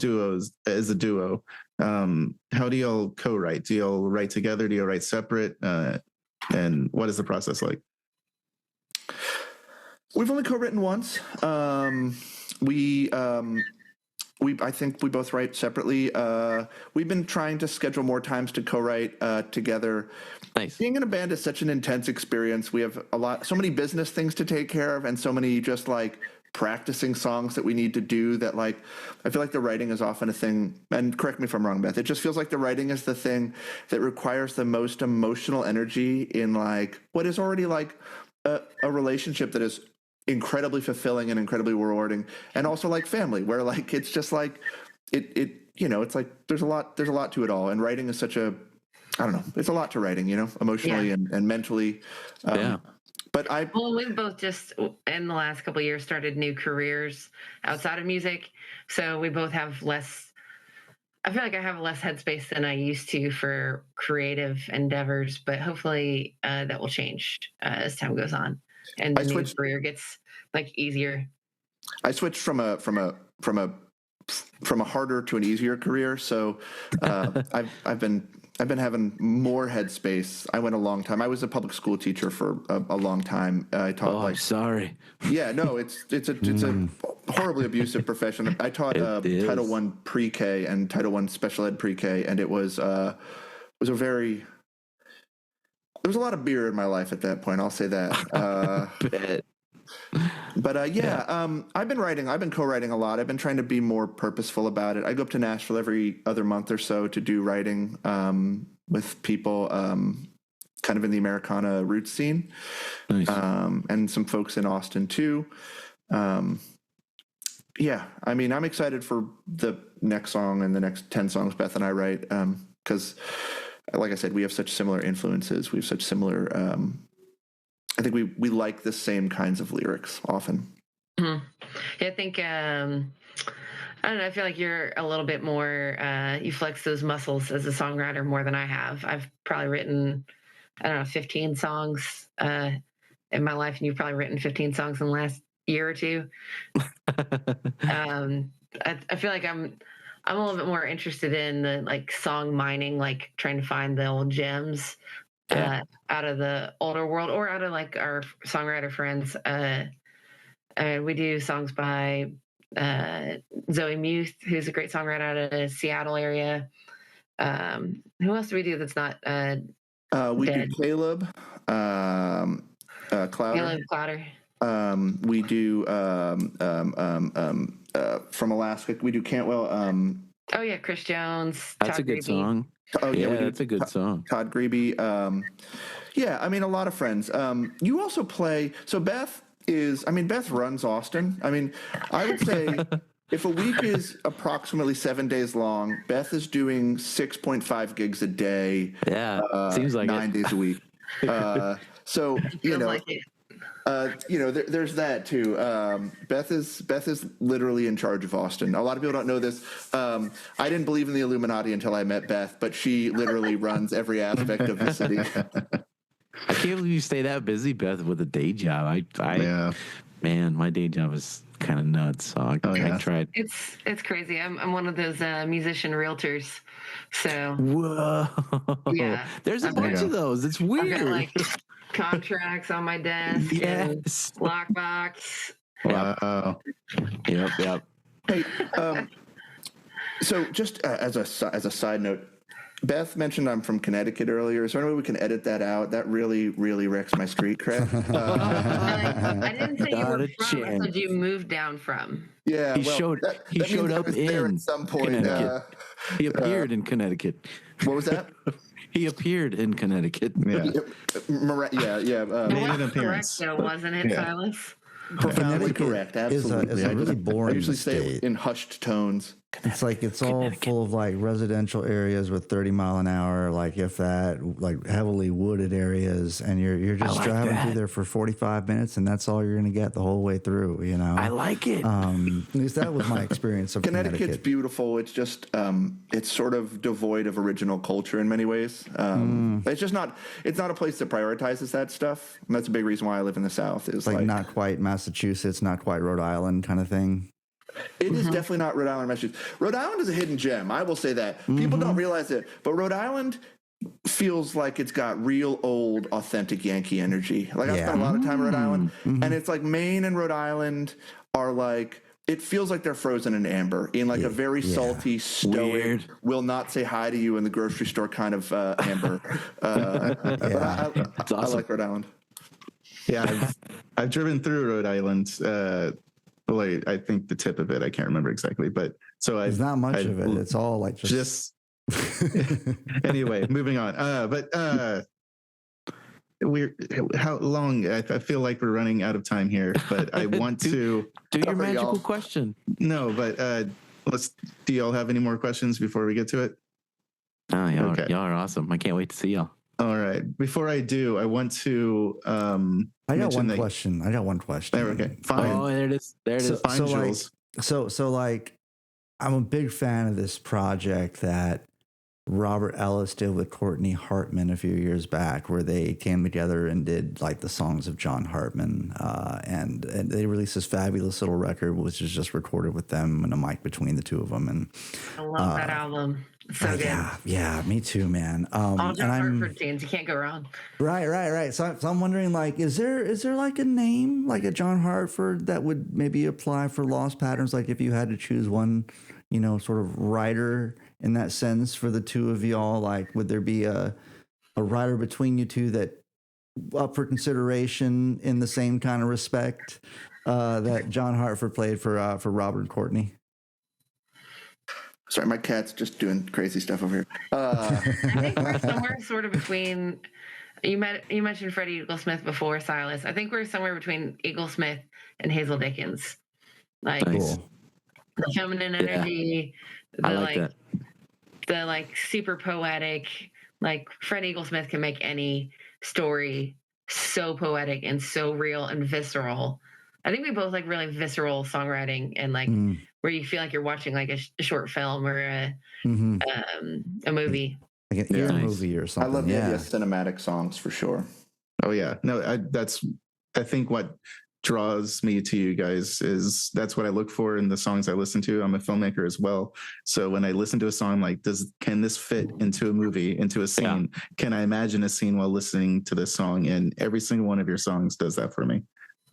duo, how do y'all co-write? Do y'all write together? Do y'all write separate? And what is the process like? We've only co-written once. I think we both write separately. We've been trying to schedule more times to co-write together. Nice. Being in a band is such an intense experience. We have so many business things to take care of, and so many just like practicing songs that we need to do that, like, I feel like the writing is often a thing, and correct me if I'm wrong, Beth, it just feels like the writing is the thing that requires the most emotional energy in like what is already like a relationship that is incredibly fulfilling and incredibly rewarding, and also like family, where like it's just like it's like there's a lot to it all, and writing is such a, I don't know, it's a lot to writing, emotionally and mentally. But we've both just in the last couple of years started new careers outside of music, so we both have less. I feel like I have less headspace than I used to for creative endeavors, but hopefully that will change as time goes on and the new career gets like easier. I switched from a harder to an easier career, so I've been having more headspace. I went a long time. I was a public school teacher for a long time. I taught sorry. Yeah, no, it's a horribly abusive profession. I taught Title I pre-K and Title I special ed pre-K, and it was there was a lot of beer in my life at that point. I'll say that. But I've been co-writing a lot. I've been trying to be more purposeful about it. I go up to Nashville every other month or so to do writing with people, kind of in the Americana roots scene. Nice. And some folks in Austin too. Yeah, I mean, I'm excited for the next song and the next 10 songs Beth and I write, because, like I said, we have such similar influences. We have such similar. I think we like the same kinds of lyrics often. Mm-hmm. Yeah, I think. I don't know. I feel like you're a little bit more. You flex those muscles as a songwriter more than I have. I've probably written, 15 songs in my life, and you've probably written 15 songs in the last year or two. I feel like I'm a little bit more interested in the like song mining, like trying to find the old gems out of the older world or out of like our songwriter friends. We do songs by Zoe Muth, who's a great songwriter out of the Seattle area. Who else do we do that's not We dead? do Caleb, Clouder. Caleb Clouder. We do from Alaska. We do Cantwell. Oh yeah, Chris Jones. That's Todd a good Grebe. song. Oh yeah, we do that's a good song. Todd Grebe. Yeah, I mean, a lot of friends. You also play. So Beth runs Austin. I mean, I would say if a week is approximately 7 days long, Beth is doing 6.5 gigs a day. Yeah, seems like 9 days a week. So Feels like it. There's that too. Beth is literally in charge of Austin. A lot of people don't know this. I didn't believe in the Illuminati until I met Beth, but she literally runs every aspect of the city. I can't believe you stay that busy, Beth, with a day job. Man, my day job is kind of nuts. So I tried. It's crazy. I'm one of those musician realtors. So Whoa. Yeah. There's a bunch of those. It's I've weird. got like contracts on my desk. Yes. And lockbox. Wow. Yep. Hey, so just as a side note, Beth mentioned I'm from Connecticut earlier. Is there any way we can edit that out? That really, really wrecks my street cred. I didn't say you Not were a from. I chance. said you moved down from. Yeah, He showed that up means I was there in at some point. Connecticut. He appeared in Connecticut. What was that? He appeared in Connecticut. Yeah. Yeah. It Made an was appearance. correct, though, wasn't it, Yeah. Silas? Profoundly Connecticut correct. is Absolutely. a really I boring usually say state. it in hushed tones. It's like it's all full of like residential areas with 30 mile an hour, like if that, like heavily wooded areas, and you're just like driving that. through there for 45 minutes, and that's all you're gonna get the whole way through. I like it. At least that was my experience of Connecticut's Connecticut. beautiful. It's just it's sort of devoid of original culture in many ways. It's just not. It's not a place that prioritizes that stuff. And that's a big reason why I live in the South. Is Like not quite Massachusetts, not quite Rhode Island kind of thing. It is definitely not Rhode Island, Massachusetts. Rhode Island is a hidden gem. I will say that. People don't realize it, but Rhode Island feels like it's got real old, authentic Yankee energy. Like I spent a lot of time in Rhode Island, and it's like Maine and Rhode Island are like. It feels like they're frozen in amber, in like a very salty, stoic, Weird. will not say hi to you in the grocery store kind of amber. But I awesome. like Rhode Island. Yeah, I've driven through Rhode Island. I think the tip of it, I can't remember exactly, but so There's not much of it. It's all like just anyway, moving on. How long? I feel like we're running out of time here, but I want to Do your Sorry, magical y'all. question. no, but do y'all have any more questions before we get to it? Oh, y'all, Okay. y'all are awesome. I can't wait to see y'all. All right. Before I do, I want to I got mention one that- question. Okay, fine. Oh, there it is. There it is. Fine, Jules. So like I'm a big fan of this project that Robert Ellis did with Courtney Hartman a few years back, where they came together and did like the songs of John Hartman, and they released this fabulous little record, which is just recorded with them and a mic between the two of them. And I love that album. It's so good. yeah, me too, man. All And John I'm Hartford tunes. You can't go wrong. right. So I'm wondering, like, is there like a name, like a John Hartford, that would maybe apply for Lost Patterns? Like, if you had to choose one, sort of writer in that sense for the two of y'all, like, would there be a writer between you two that up for consideration in the same kind of respect that John Hartford played for Robert and Courtney? Sorry, my cat's just doing crazy stuff over here. I think we're somewhere sort of between You mentioned Freddie Eaglesmith before, Silas. I think we're somewhere between Eaglesmith and Hazel Dickens. Like Nice. the feminine energy, I like that. the like super poetic. Like Freddie Eaglesmith can make any story so poetic and so real and visceral. I think we both like really visceral songwriting and like where you feel like you're watching like a short film or a movie. Like an ear movie or something. I love the idea of cinematic songs for sure. Oh yeah, no, I think what draws me to you guys is that's what I look for in the songs I listen to. I'm a filmmaker as well, so when I listen to a song, like, can this fit into a movie, into a scene? Yeah. Can I imagine a scene while listening to this song? And every single one of your songs does that for me.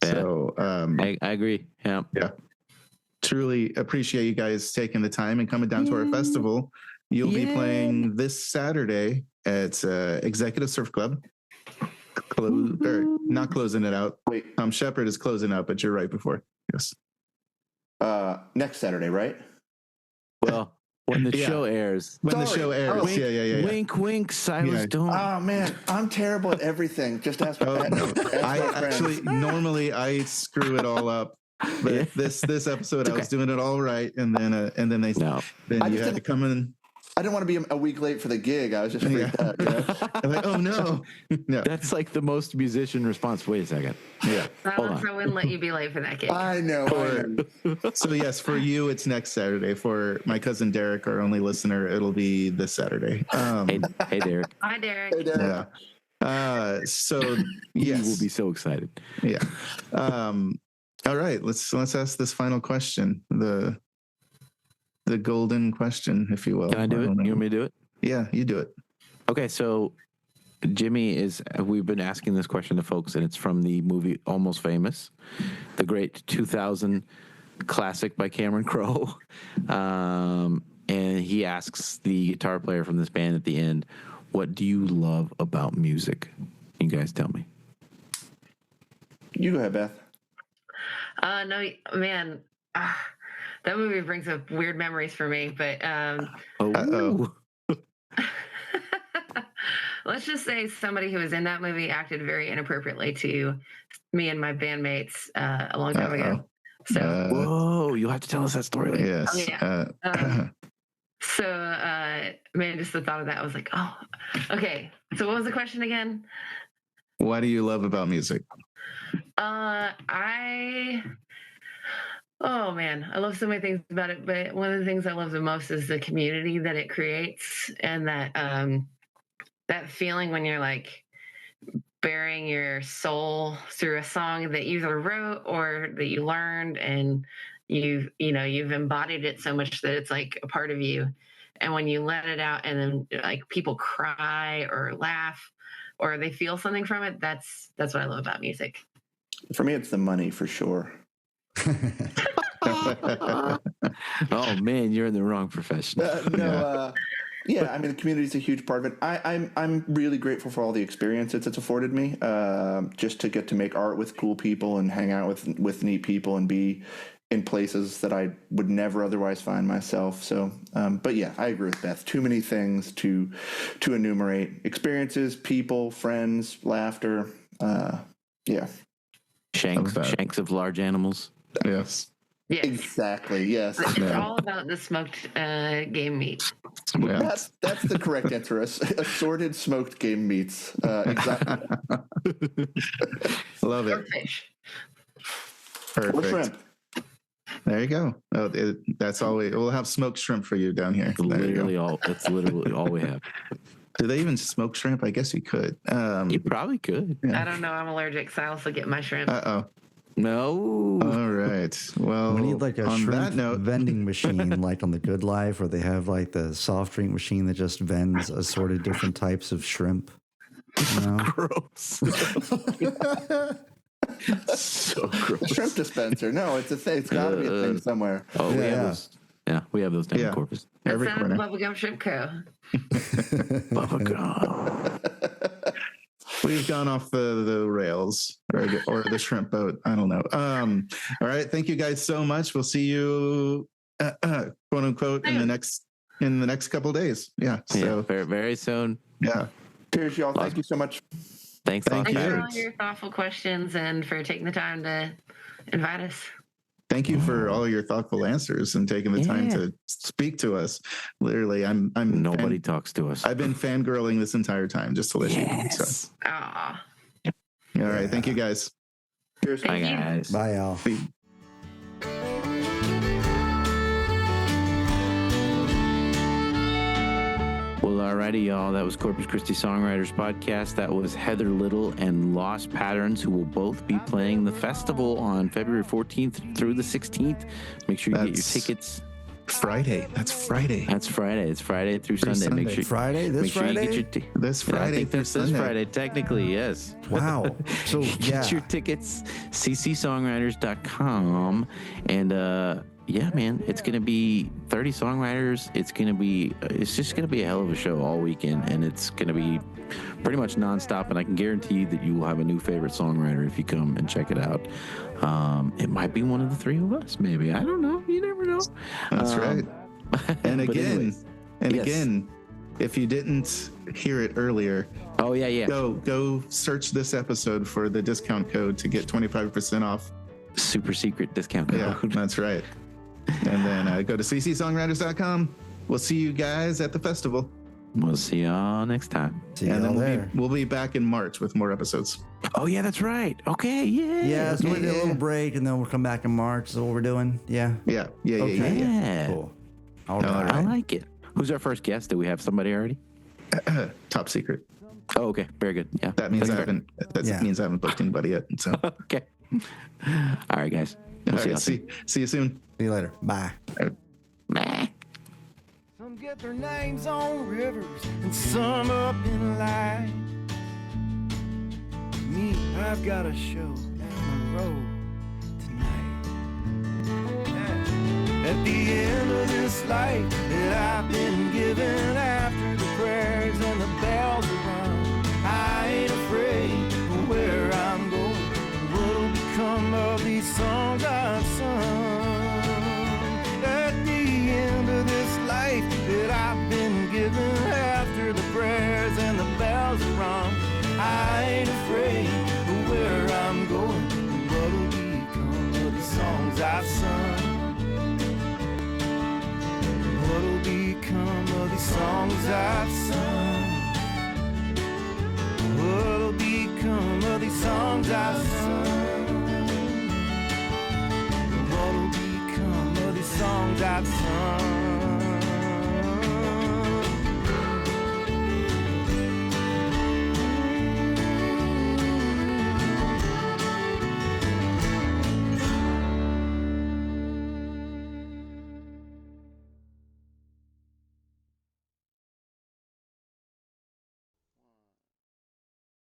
Yeah. So I agree. Yeah. Truly appreciate you guys taking the time and coming down to our festival. You'll be playing this Saturday at Executive Surf Club. Not closing it out. Wait, Tom Shepard is closing out, but you're right before. Yes. Next Saturday, right? Well, when the show airs. When the show airs. Wink, yeah. Wink, wink, Silas, don't. Oh, man. I'm terrible at everything. Just ask my normally I screw it all up. But this episode, I was doing it all right. And then you had to come in. I didn't want to be a week late for the gig. I was just freaked out. You know? I'm like, oh no. That's like the most musician response. Wait a second. Yeah. I wouldn't let you be late for that gig. I know. So yes, for you, it's next Saturday. For my cousin Derrick, our only listener, it'll be this Saturday. Hey, Derrick. Hi, Derrick. Hey, Derrick. Yeah. So yes, he will be so excited. Yeah. All right. Let's ask this final question. The golden question, if you will. Can I do it? You want me to do it? Yeah, you do it. Okay, so Jimmy we've been asking this question to folks, and it's from the movie Almost Famous, the great 2000 classic by Cameron Crowe. And he asks the guitar player from this band at the end, what do you love about music? You guys tell me. You go ahead, Beth. No, man. That movie brings up weird memories for me, but let's just say somebody who was in that movie acted very inappropriately to me and my bandmates a long time ago. So, whoa, you'll have to tell us that story later. Yes. Oh, yeah. Man, just the thought of that, I was like, oh, okay. So what was the question again? What do you love about music? Oh man, I love so many things about it, but one of the things I love the most is the community that it creates, and that feeling when you're like bearing your soul through a song that you either wrote or that you learned, and you've embodied it so much that it's like a part of you. And when you let it out, and then like people cry or laugh or they feel something from it, that's what I love about music. For me, it's the money for sure. Oh man, you're in the wrong profession. Yeah, I mean, the community is a huge part of it. I'm really grateful for all the experiences it's afforded me, just to get to make art with cool people and hang out with neat people and be in places that I would never otherwise find myself. So, but yeah, I agree with Beth. Too many things to enumerate: experiences, people, friends, laughter. Yeah, shanks of large animals. Yes. Yes. Exactly. Yes. It's all about the smoked game meat. Yeah. That's the correct answer. Assorted smoked game meats. Exactly. Love it. Or fish. Perfect. Or shrimp. There you go. That's all we'll have smoked shrimp for you down here. That's literally all we have. Do they even smoke shrimp? I guess you could. You probably could. Yeah. I don't know. I'm allergic, so I'll also get my shrimp. No. All right. Well, we need like a shrimp vending machine, like on The Good Life, where they have like the soft drink machine that just vends assorted different types of shrimp. You know? Gross. So gross. Shrimp dispenser. No, it's a thing. It's got to be a thing somewhere. Oh, we have those. Yeah, we have those down in Corpus. Every corner. Bubblegum Shrimp Co. Bubblegum. We've gone off the rails or the shrimp boat. I don't know. All right. Thank you guys so much. We'll see you, quote unquote, in the next couple of days. Yeah. So very, very soon. Yeah. Cheers, y'all. Thank you so much. Thanks, Thank Thanks you. for all your thoughtful questions and for taking the time to invite us. Thank you for all your thoughtful answers and taking the time to speak to us. Literally, I'm Nobody talks to us. I've been fangirling this entire time, just to let you know. So. Aw. All right, thank you guys. Cheers. Bye, Thank you. guys. Bye, y'all. Well, alrighty, y'all. That was Corpus Christi Songwriters Podcast. That was Heather Little and Lost Patterns, who will both be playing the festival on February 14th through the 16th. Make sure you get your That's tickets. Friday. That's Friday. That's Friday. It's Friday through Sunday. Make sure Friday? This make sure Friday? you get your This Friday. I think through that's this Sunday. Friday, technically, yes. Wow. So, yeah. Get your tickets, ccsongwriters.com. And yeah, man, it's going to be 30 songwriters. It's just going to be a hell of a show all weekend. And it's going to be pretty much nonstop. And I can guarantee that you will have a new favorite songwriter if you come and check it out. It might be one of the three of us, maybe. I don't know. You never know. That's right. And but again, anyways, yes. if you didn't hear it earlier, Oh, yeah. go search this episode for the discount code to get 25% off. Super secret discount code. Yeah, that's right. And then go to ccsongwriters.com. We'll see you guys at the festival. We'll see y'all next time. See And y'all then there. we'll be back in March with more episodes. Oh, yeah, that's right. Okay, yeah. Yeah, so we'll do a little break and then we'll come back in March. Is what we're doing. Yeah. Yeah. Okay. Yeah. Cool. All All right. I like it. Who's our first guest? Do we have somebody already? Top secret. Oh, okay. Very good. Yeah. That means That's I haven't. That Yeah. means I haven't booked anybody yet. So, all Okay. All right, guys. We'll see y'all right. soon. See you soon. See you later. Bye. Bye. Some get their names on rivers and some up in light. Me, I've got a show down the road tonight. At the end of this life that I've been given, after the prayers and the bells are rung, I ain't afraid of where I'm going. What'll become of these songs I've sung? At the end of this life that I've been given, after the prayers and the bells are rung, I ain't afraid of where I'm going. What'll become of the songs I've sung? What'll become of these songs I've sung? What'll become of these songs I've sung? What'll become of these songs I've sung?